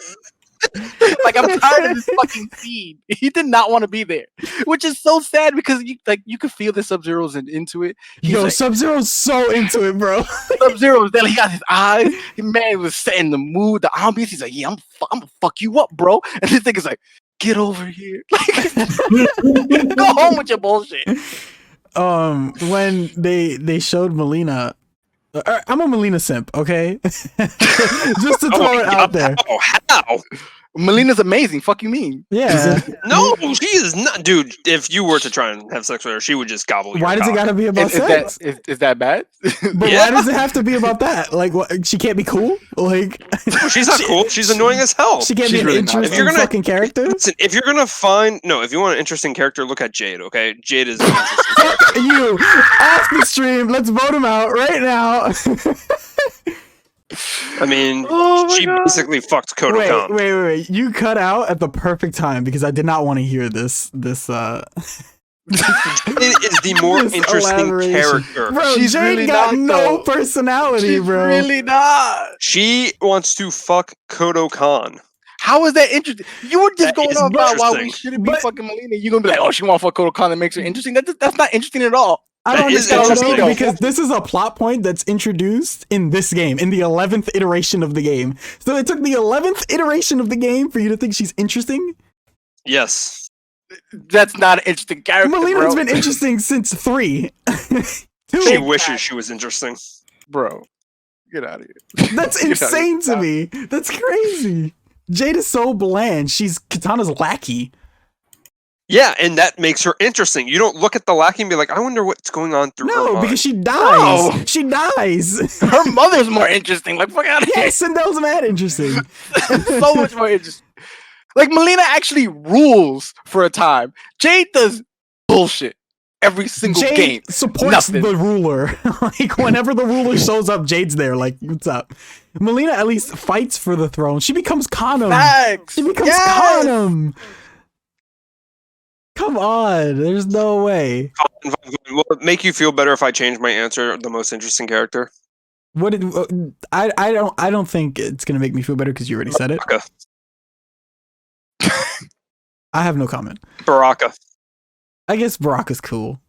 Like I'm tired of this fucking scene. He did not want to be there, which is so sad because you could feel the Sub-Zero's into it. He's Yo, like, Sub-Zero's so into it, bro. Sub-Zero's there. He got his eyes. The man was setting the mood, the ambiance. He's like, "Yeah, I'm gonna fuck you up, bro." And this nigga's like, "Get over here. Like, go home with your bullshit." When they showed Melina, I'm a Melina simp, okay? Just to throw it out there. Oh, how? Melina's amazing. Fuck you mean? Yeah. No, she is not, dude. If you were to try and have sex with her, she would just gobble your Why does it cock. gotta be about sex? Is that bad? But Yeah. why does it have to be about that? Like, what? She can't be cool? Like, She's not cool. She's annoying as hell. she can't She's be an really not. interesting If you're gonna- fucking character? Listen, if you're gonna if you want an interesting character, look at Jade. Okay, Jade is an interesting character. You off the stream. Let's vote him out right now. I mean, Oh my she God. basically fucked Kodo wait, Khan. wait. You cut out at the perfect time because I did not want to hear this. Jade is the more This interesting elaboration. character. Bro, She's Jade really got not, no though. personality, She's bro. really not. She wants to fuck Kodo Khan. How is that interesting? You were just That going is on about why we interesting. shouldn't be But- fucking Melina. You're gonna be like, "Oh, she want to fuck Kodo Khan that makes her interesting." That's not interesting at all. I don't That is understand interesting. though, because this is a plot point that's introduced in this game, in the 11th iteration of the game. So it took the 11th iteration of the game for you to think she's interesting? Yes. That's not an interesting character, Melina's bro. been interesting since 3. 2. She wishes she was interesting. Bro, get out of here. That's Get outta here. insane to me. That's crazy. Jade is so bland. She's Katana's lackey. Yeah, and that makes her interesting. You don't look at the lackey and be like, I wonder what's going on through her No, mind. because she dies. No. She dies. Her mother's more interesting. Like, fuck out of Yeah, here. Sindel's mad interesting. So much more interesting. Like, Melina actually rules for a time. Jade does bullshit every single Jade game. supports Nothing. the ruler. Like, whenever the ruler shows up, Jade's there. Like, what's up? Melina at least fights for the throne. She becomes Khanum. Facts. She becomes Yes. Khanum. Come on. There's no way. Will it make you feel better if I change my answer? The most interesting character? What did I don't think it's gonna make me feel better because you already said it. Baraka. I have no comment. Baraka. I guess Baraka's cool.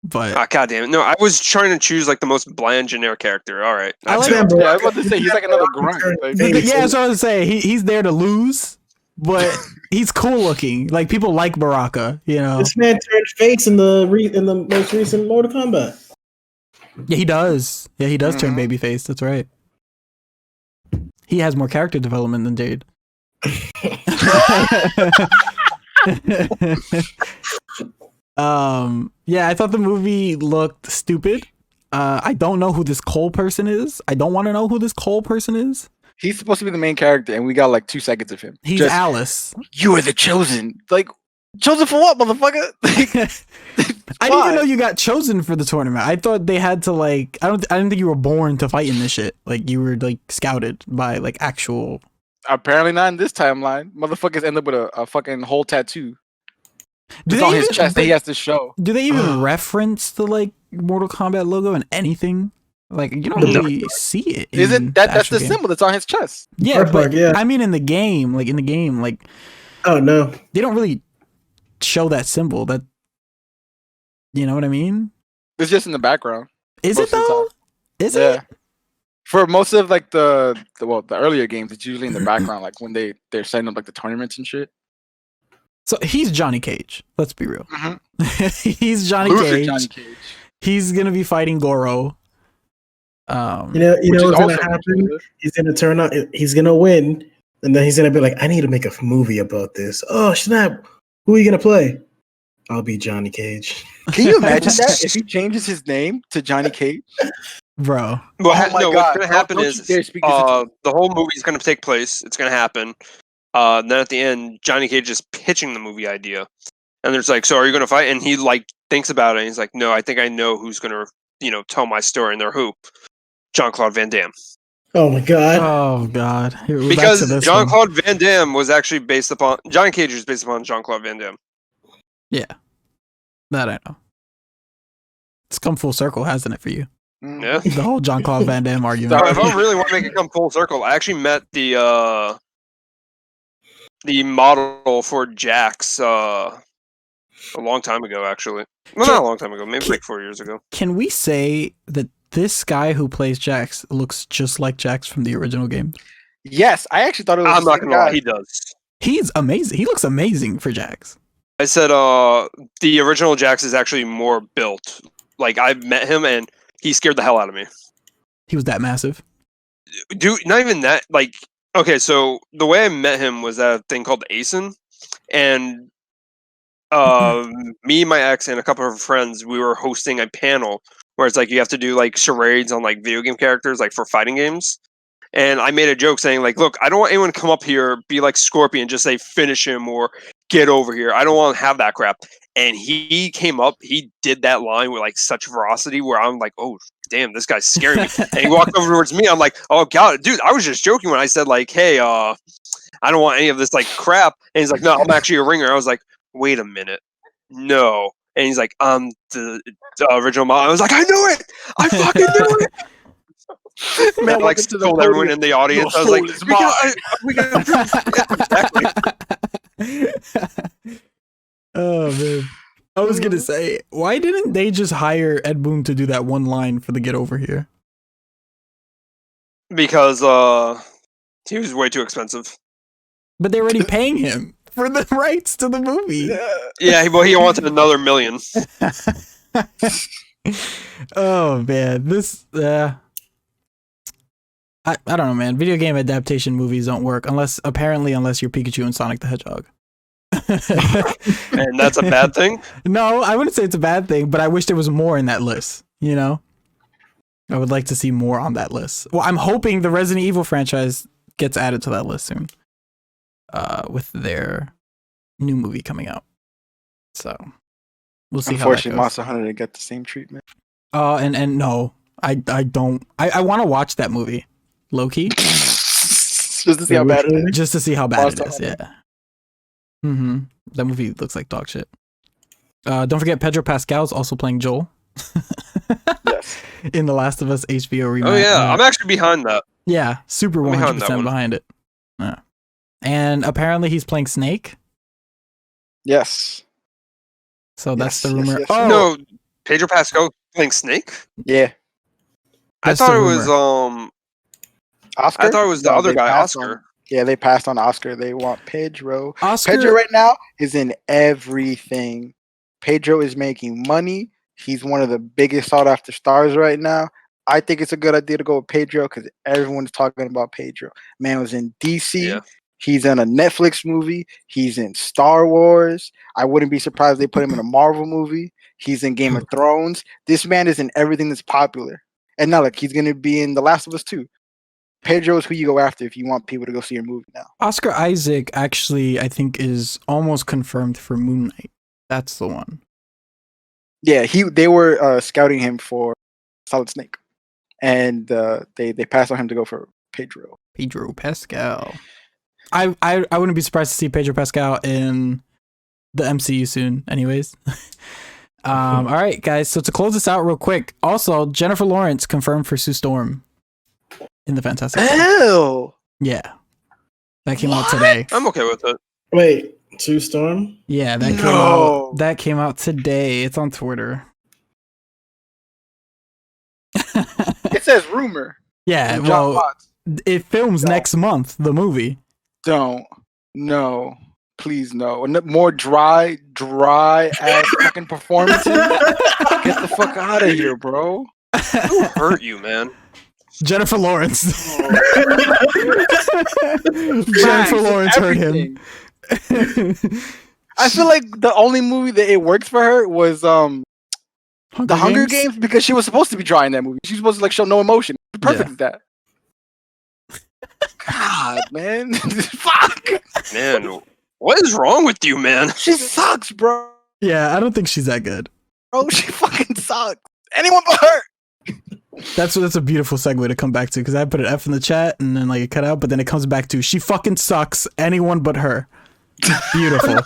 But God damn it! No, I was trying to choose like the most bland generic character. All right, I like- Yeah, I was about to say he's like another grunt. Like, yeah, that's what I was saying. He's there to lose, but he's cool looking. Like people like Baraka, you know. This man turned face in the most recent Mortal Kombat. Yeah, he does. Yeah, he does turn Mhm. babyface. That's right. He has more character development than Jade. Yeah, I thought the movie looked stupid. I don't know who this Cole person is. I don't want to know who this Cole person is. he's supposed to be the main character, and we got like 2 seconds of him. He's Just, Alice. you are the chosen. Like, chosen for what, motherfucker? I didn't even know you got chosen for the tournament. I thought they had to like. I didn't think you were born to fight in this shit. Like you were like scouted by like actual. Apparently not in this timeline. Motherfuckers end up with a fucking whole tattoo. Do It's they on his even- chest that he has to show. Do they even reference the like Mortal Kombat logo in anything? Like you don't No. really see it. Is in it that's the actual game. symbol that's on his chest? Yeah, Artwork, but yeah. I mean in the game, like Oh no. they don't really show that symbol. That you know what I mean? It's just in the background. Is Most it of the though? Is Yeah. it? For most of like the earlier games, it's usually in the background, like when they're setting up like the tournaments and shit. So he's Johnny Cage. Let's be real. Mhm. He's Johnny Loser Cage. Johnny Cage. He's gonna be fighting Goro. You know Which what's is gonna also happen? He's gonna turn out. He's gonna win, and then he's gonna be like, "I need to make a movie about this." Oh snap! Who are you gonna play? I'll be Johnny Cage. Can you imagine that if he changes his name to Johnny Cage? Bro. Well, Oh my no, God, what's going to don't- happen don't you is dare speak this into the whole movie is going to take place. It's going to happen. Then at the end, Johnny Cage is pitching the movie idea, and there's like, "So are you going to fight?" And he like thinks about it. And he's like, "No, I think I know who's going to tell my story." And they're who? Jean-Claude Van Damme. Oh my god! Oh God. Here, we're back to Because this one. Jean-Claude Van Damme was actually based upon Johnny Cage was based upon Jean-Claude Van Damme. That I know. It's come full circle, hasn't it, for you? Mm. Yeah. The whole John Claude Van Damme argument. So if I really want to make it come full circle, I actually met the model for Jax a long time ago, actually. Well, not a long time ago, maybe like 4 years ago. Can we say that this guy who plays Jax looks just like Jax from the original game? Yes, I actually thought it was. I'm the not same gonna lie, guy. he does. He's amazing. He looks amazing for Jax. I said the original Jax is actually more built. Like I met him and he scared the hell out of me. He was that massive. Dude, not even that. Like, okay, so the way I met him was at a thing called ASIN, and me, my ex, and a couple of her friends, we were hosting a panel where it's like you have to do like charades on like video game characters, like for fighting games. And I made a joke saying like, "Look, I don't want anyone to come up here, be like Scorpion, just say finish him or get over here. I don't want to have that crap." And he came up, he did that line with like such ferocity where I'm like, "Oh, damn, this guy's scaring me." And he walked over towards me. I'm like, "Oh God, dude, I was just joking when I said like, hey, I don't want any of this like crap." And he's like, "No, I'm actually a ringer." I was like, "Wait a minute, no." And he's like, the original model." I was like, "I knew it! I fucking knew it!" Man, Man, like welcome to the told everyone in podium. the audience. I Your was like, soul is "We can." Oh man. I was gonna say, why didn't they just hire Ed Boon to do that one line for the get over here? Because he was way too expensive. But they're already paying him for the rights to the movie. Yeah, he wanted another $1 million. Oh man, this I don't know, man. Video game adaptation movies don't work unless you're Pikachu and Sonic the Hedgehog. And that's a bad thing. No, I wouldn't say it's a bad thing, but I wish there was more in that list, you know? I would like to see more on that list. Well, I'm hoping the Resident Evil franchise gets added to that list soon. With their new movie coming out. So we'll see how that Unfortunately, goes. Monster Hunter didn't get the same treatment. And no, I don't. I want to watch that movie, low key, Just to see how bad it is. just to see how bad Monster it is. Hunter. Yeah. Mm-hmm. That movie looks like dog shit. Don't forget Pedro Pascal's also playing Joel Yes. in the Last of Us HBO remake. Oh yeah, I'm actually behind that. Yeah, super I'm behind that 100% one. behind it. Yeah. And apparently he's playing Snake. Yes. So that's Yes, the yes, rumor. yes, Oh, No, Pedro Pascal playing Snake? Yeah, I That's thought the it was rumor. Oscar. I thought it was the other they guy, passed Oscar. on- yeah, they passed on Oscar. They want Pedro. Oscar. Pedro right now is in everything. Pedro is making money. He's one of the biggest sought after stars right now. I think it's a good idea to go with Pedro because everyone's talking about Pedro. Man was in DC. Yeah. He's in a Netflix movie. He's in Star Wars. I wouldn't be surprised if they put him in a Marvel movie. He's in Game of Thrones. This man is in everything that's popular. And now, look, he's going to be in The Last of Us 2. Pedro is who you go after if you want people to go see your movie now. Oscar Isaac actually, I think, is almost confirmed for Moon Knight. That's the one. Yeah, they were scouting him for Solid Snake, and they passed on him to go for Pedro. Pedro Pascal. I wouldn't be surprised to see Pedro Pascal in the MCU soon. Anyways, all right, guys. So to close this out real quick, also Jennifer Lawrence confirmed for Sue Storm in the Fantastic Four. Hell, Yeah, that came out today. I'm okay with it. Wait, Sue Storm? Yeah, that came No. out. That came out today. It's on Twitter. it says rumor. Yeah, from John well, Watts. it films No. next month. The movie. Don't. No. Please no. More dry ass fucking performances. Get the fuck out of here, bro. Who hurt you, man? Jennifer Lawrence. Facts, Jennifer Lawrence hurt him. everything. I feel like the only movie that it works for her was The Hunger Games because she was supposed to be dry in that movie. She was supposed to like show no emotion. Perfect at that. God, man. Fuck. Man, what is wrong with you, man? She sucks, bro. Yeah, I don't think she's that good. Bro, she fucking sucks. Anyone but her. That's a beautiful segue to come back to because I put an F in the chat and then like it cut out, but then it comes back to she fucking sucks. Anyone but her. Beautiful.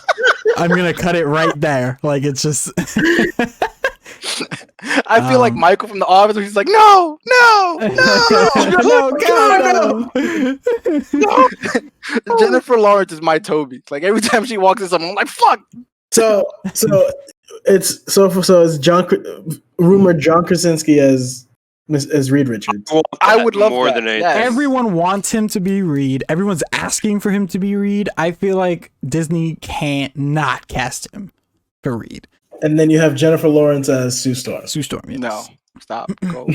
I'm gonna cut it right there. Like it's just. I feel like Michael from The Office, where he's like, no, no, God, no. Jennifer Lawrence is my Toby. Like every time she walks in something, I'm like, fuck. So it's John rumored John Krasinski as Reed Richards. Well, I would love more that. than anything. Yes. Everyone wants him to be Reed. Everyone's asking for him to be Reed. I feel like Disney can't not cast him for Reed. And then you have Jennifer Lawrence as Sue Storm. Sue Storm. Yes. No, stop. Go.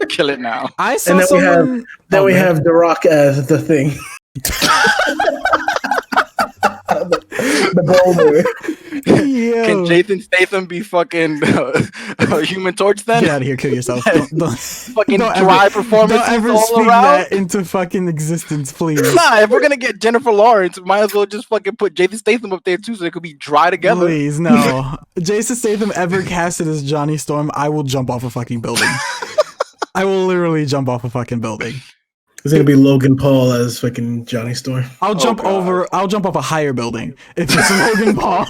Kill it now. I saw And then someone. we have The Rock as the Thing. the boulder. Yo. Can Jason Statham be fucking Human Torch then? Get out of here, kill yourself. Don't Fucking don't dry ever, performances don't ever all speak around. that into fucking existence, please. Nah, if we're gonna get Jennifer Lawrence, might as well just fucking put Jason Statham up there too, so they could be dry together. Please, no. Jason Statham ever casted as Johnny Storm, I will jump off a fucking building. I will literally jump off a fucking building. It's gonna be Logan Paul as fucking Johnny Storm. I'll jump God. I'll jump off a higher building if it's Logan Paul.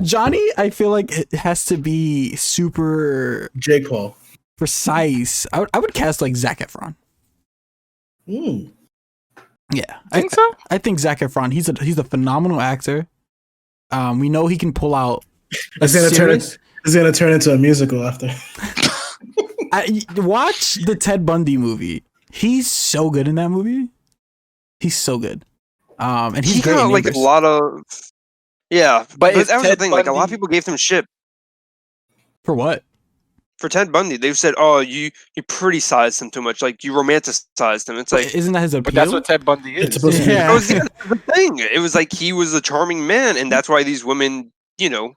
Johnny, I feel like it has to be super Jake Paul. precise. I would cast like Zac Efron. Mm. Yeah. Think so? I think Zac Efron, he's a phenomenal actor. We know he can pull out It's gonna turn into a musical after. watch the Ted Bundy movie. He's so good in that movie. He's so good. And he's He great. got in like a Neighbors. lot of. Yeah, but it's that was the Ted thing. Like a lot of Bundy. people gave him shit For what? for Ted Bundy. They've said, "Oh, you pretty sized him too much. Like you romanticized him." It's like Isn't that his appeal? But that's what Ted Bundy is. It's supposed to be. Yeah. that was the thing. It was like he was a charming man, and that's why these women,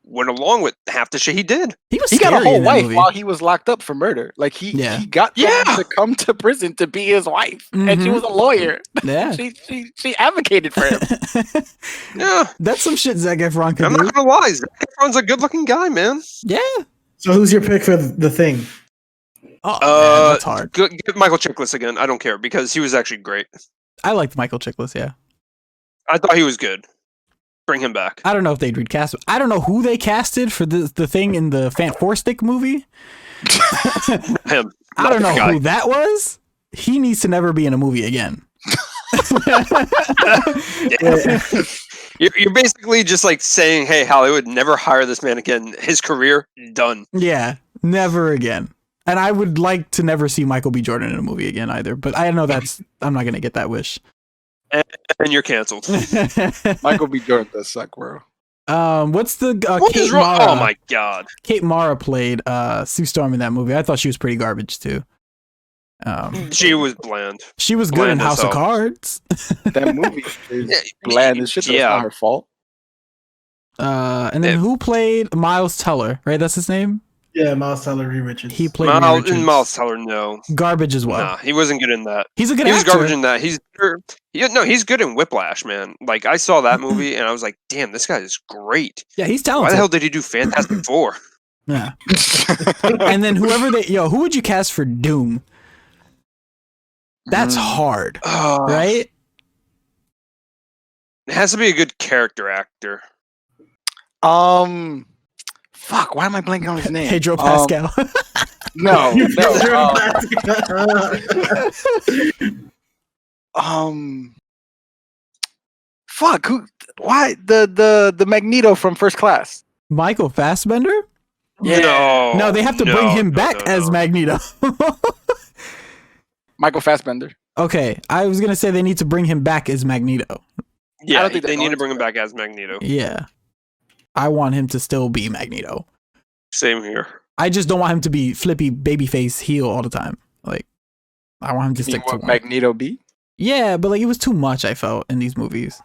went along with half the shit he did. He was He got a scary whole in that wife movie. while he was locked up for murder. Like he got Yeah. someone to come to prison to be his wife, and she Mhm. was a lawyer. Yeah. She advocated for him. Yeah, That's some shit Zac Efron could I'm do. not gonna lie. Zac Efron's a good-looking guy, man. Yeah. So who's your pick for the Thing? Oh, man, that's hard. Get Michael Chiklis again. I don't care because he was actually great. I liked Michael Chiklis, yeah. I thought he was good. Bring him back. I don't know if they'd recast him. I don't know who they casted for the thing in the Four Stick movie. Him. I don't know Guy. who that was. He needs to never be in a movie again. Yeah. You're basically just like saying, "Hey, Hollywood, never hire this man again. His career done." Yeah, never again. And I would like to never see Michael B. Jordan in a movie again either. But I know I'm not gonna get that wish. And you're canceled. Michael B. Jordan does suck, bro. What's the What Kate is wrong? Mara? Oh my god. Kate Mara played Sue Storm in that movie. I thought she was pretty garbage too. She was bland. She was good in Bland as House of hell. Cards. That movie is Yeah, bland as shit. That's yeah. not her fault. And then who played Miles Teller? Right, that's his name. Yeah, Miles Teller, Reed Richards. He played Reed Miles, Richards. Miles Teller, no. Garbage as well. Nah, he wasn't good in that. He's a good He was actor. garbage in that. He's good in Whiplash, man. Like I saw that movie and I was like, damn, this guy is great. Yeah, he's Why talented. the hell did he do Fantastic Four? Yeah. And then who would you cast for Doom? That's hard, right? It has to be a good character actor. Fuck. Why am I blanking on his name? Pedro Pascal. No. Fuck. Who? Why the Magneto from First Class? Michael Fassbender? Yeah. No, they have to bring him back as Magneto. Michael Fassbender. Okay, I was gonna say they need to bring him back as Magneto. Yeah, I don't think they they're need going to bring to. him back as Magneto. Yeah, I want him to still be Magneto. Same here. I just don't want him to be flippy babyface heel all the time. Like, I want him to You stick mean to what one. Magneto be? Yeah, but like it was too much. I felt in these movies.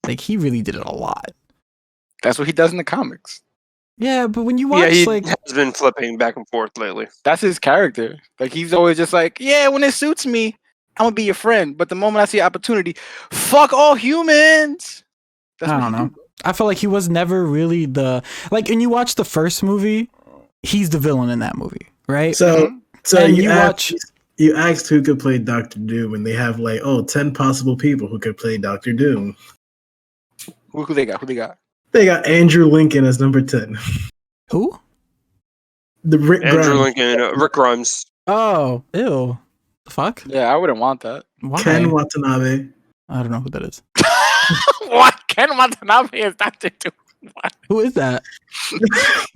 Like he really did it a lot. That's what he does in the comics. Yeah, but when you watch Yeah, he like has been flipping back and forth lately. That's his character. Like he's always just like, yeah, when it suits me, I'm gonna be your friend. But the moment I see opportunity, fuck all humans. That's I what don't he know. do, bro. I feel like he was never really the like. When you watch the first movie, he's the villain in that movie, right? So And you you asked, watch- you asked who could play Doctor Doom, and they have like 10 possible people who could play Doctor Doom. Who they got? Who they got? They got Andrew Lincoln as number 10. Who? The Rick Andrew Grimes, Lincoln, Rick Grimes. Oh, ew. The fuck? Yeah, I wouldn't want that. Why? Ken Watanabe, I don't know who that is. What? Ken Watanabe is Doctor Doom. What? Who is that?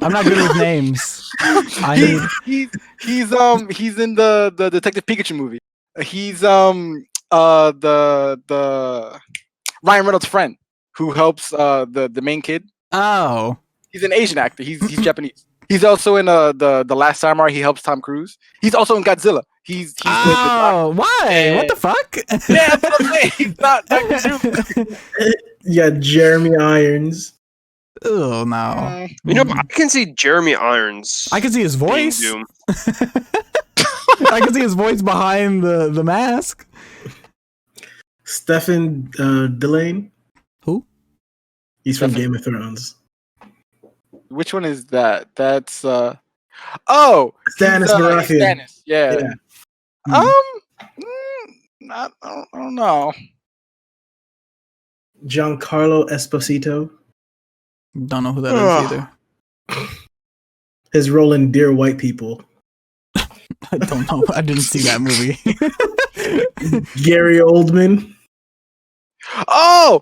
I'm not good with names. I need. He's in the Detective Pikachu movie. He's the Ryan Reynolds' friend who helps the main kid. Oh, He's an Asian actor. He's Japanese. He's also in the Last Samurai. He helps Tom Cruise. He's also in Godzilla. He's with the oh, why? Yeah. What the fuck? yeah, that's what I'm saying. He's not Doctor Doom. you got Jeremy Irons. Oh no. You know, I can see Jeremy Irons. I can see his being voice. Doom. I can see his voice behind the mask. Stephen Delane. Who? He's from Stephen- Game of Thrones. Which one is that? That's Stannis he's, Baratheon. Stannis. Yeah. Yeah. I don't know. Giancarlo Esposito. Don't know who that is Ugh. either. His role in Dear White People. I don't know. I didn't see that movie. Gary Oldman. Oh,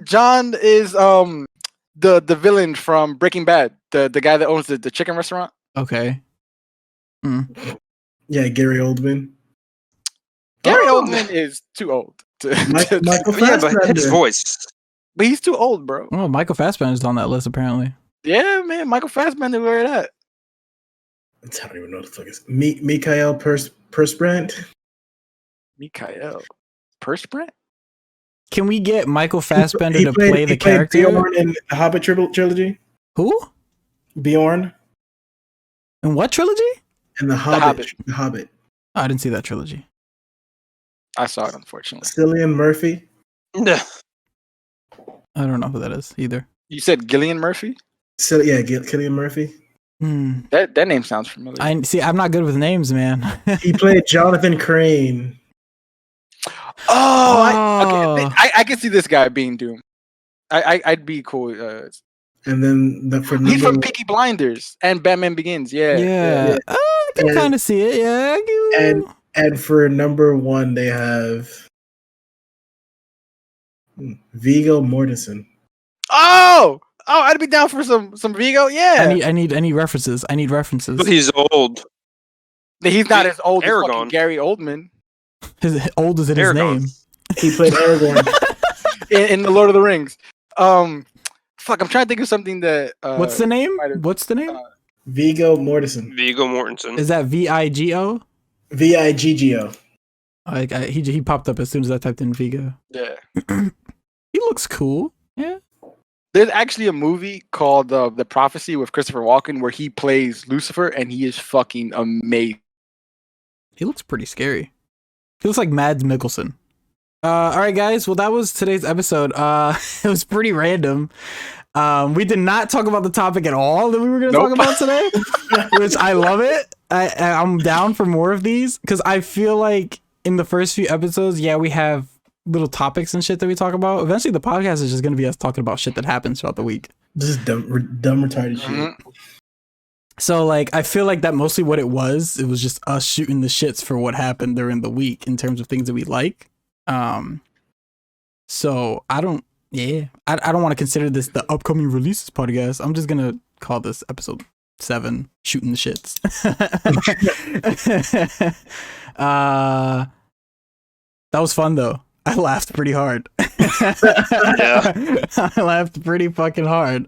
John is the villain from Breaking Bad, the guy that owns the chicken restaurant. Okay. Yeah, Gary Oldman. Gary Oh. Oldman is too old. Michael Yeah, but his Fassbender. voice. But he's too old, bro. Oh, Michael Fassbender's on that list apparently. Yeah, man, Michael Fassbender, where that? I don't even know what the fuck is. Mikael Persbrandt. Mikael Persbrandt? Can we get Michael Fassbender to played- play the he played character? Bjorn in the Hobbit trilogy. Who? Bjorn In what trilogy? and the Hobbit. Hobbit. The Hobbit. Oh, I didn't see that trilogy. I saw it, unfortunately. Cillian Murphy. Nah. I don't know who that is either. You said Gillian Murphy? Cillian Murphy. That name sounds familiar. I see. I'm not good with names, man. He played Jonathan Crane. I can see this guy being Doom. I'd be cool. And then He's from Peaky Blinders and Batman Begins. Yeah. Yeah. I can And- kind of see it. Yeah. I can- and for number 1 they have Viggo Mortensen. Oh, I'd be down for some Vigo. Yeah, I need references. I need references. But he's old. he's not as old as Aragorn. fucking Gary Oldman His old is in his Aragorn. name. He played Aragorn. in the Lord of the Rings. Fuck, I'm trying to think of something that. What's the name? might have- What's the name? Viggo Mortensen. Viggo Mortensen. Is that Vigo? Viggo. He popped up as soon as I typed in Vigo. Yeah. He looks cool. Yeah. There's actually a movie called The Prophecy with Christopher Walken where he plays Lucifer and he is fucking amazing. He looks pretty scary. He looks like Mads Mikkelsen. All right, guys. Well, that was today's episode. It was pretty random. We did not talk about the topic at all that we were going to talk about today, which I love it. I'm down for more of these because I feel like in the first few episodes, we have little topics and shit that we talk about. Eventually, the podcast is just going to be us talking about shit that happens throughout the week. Just dumb retarded shit. So, like, I feel like that mostly what it was just us shooting the shits for what happened during the week in terms of things that we like. So I don't want to consider this the upcoming releases podcast. I'm just gonna call this episode 7, shooting the shits. That was fun though. I laughed pretty hard. I laughed pretty fucking hard.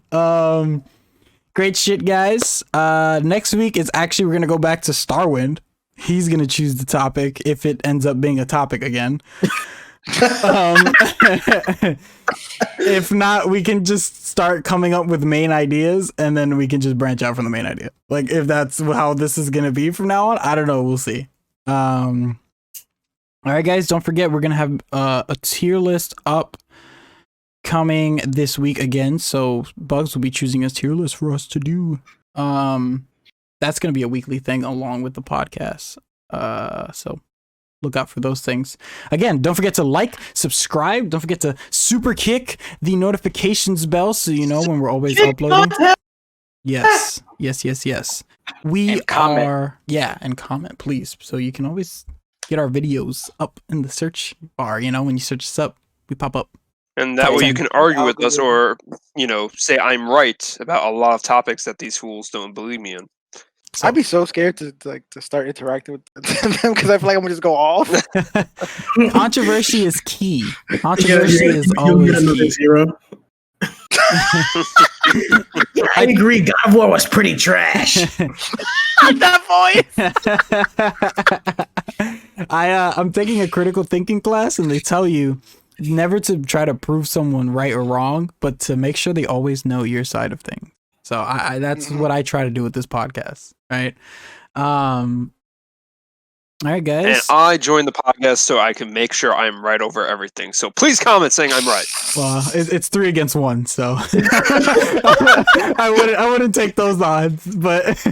Great shit, guys. Next week is actually we're gonna go back to StarWind. He's gonna choose the topic if it ends up being a topic again. If not, we can just start coming up with main ideas and then we can just branch out from the main idea. Like if that's how this is gonna be from now on, I don't know. We'll see. All right, guys, don't forget we're gonna have a tier list up coming this week again. So Bugz will be choosing a tier list for us to do. That's gonna be a weekly thing along with the podcast. So look out for those things. Again, don't forget to like, subscribe. Don't forget to super kick the notifications bell so you know when we're always uploading. Yes. We and comment. and comment, please. So you can always get our videos up in the search bar. You know, when you search us up, we pop up. And that way you can argue with us or, say I'm right about a lot of topics that these fools don't believe me in. So, I'd be so scared to start interacting with them because I feel like I'm gonna just go off. controversy is key. Controversy is always key. Zero. I agree. God of War was pretty trash. That voice. I'm taking a critical thinking class, and they tell you never to try to prove someone right or wrong, but to make sure they always know your side of things. So that's what I try to do with this podcast, right? All right, guys. And I joined the podcast so I can make sure I'm right over everything. So please comment saying I'm right. Well, it's 3 against 1, so I wouldn't take those odds. But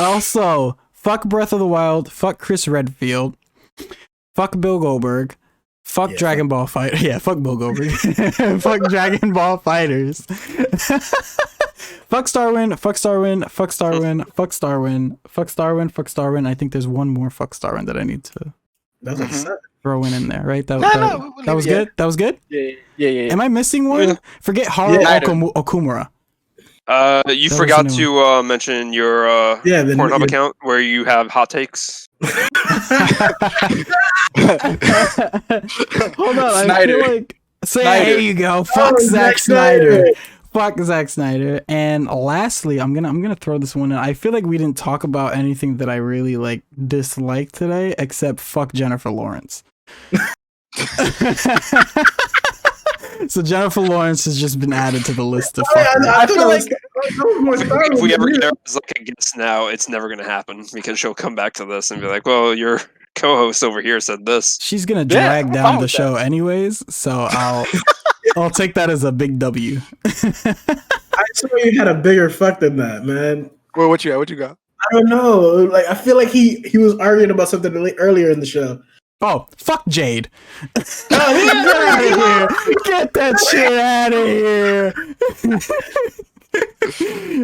also, fuck Breath of the Wild, fuck Chris Redfield, fuck Bill Goldberg. Fuck Dragon Ball Fighter. Yeah, fuck Bill Goldberg. Fuck Dragon Ball Fighters. Fuck Starwind. Fuck Starwind. Fuck Starwind. Fuck Starwind. Fuck Starwind. Fuck Starwind. I think there's one more fuck Starwind that I need to throw in there, right? That was good? That was good? Yeah. Am I missing one? Yeah. Forget Haru Okumura. You forgot to mention your Pornhub account where you have hot takes. Hold on, Snyder. I feel like there you go. Fuck Zack Snyder. Fuck Zack Snyder. And lastly, I'm gonna throw this one in. I feel like we didn't talk about anything that I really disliked today, except fuck Jennifer Lawrence. So Jennifer Lawrence has just been added to the list of fuckers. I feel like If we ever get her as a guest now, it's never going to happen because she'll come back to this and be like, well, your co-host over here said this. She's gonna drag down the show anyways, so I'll take that as a big W. I swear you had a bigger fuck than that, man. well, what you got? What you got? I don't know. Like I feel like he was arguing about something earlier in the show. Oh, fuck Jade. Get out of here. Get that shit out of here.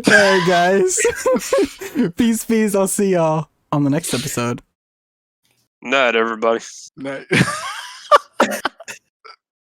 Alright, guys. Peace. I'll see y'all on the next episode. Night, everybody. Night.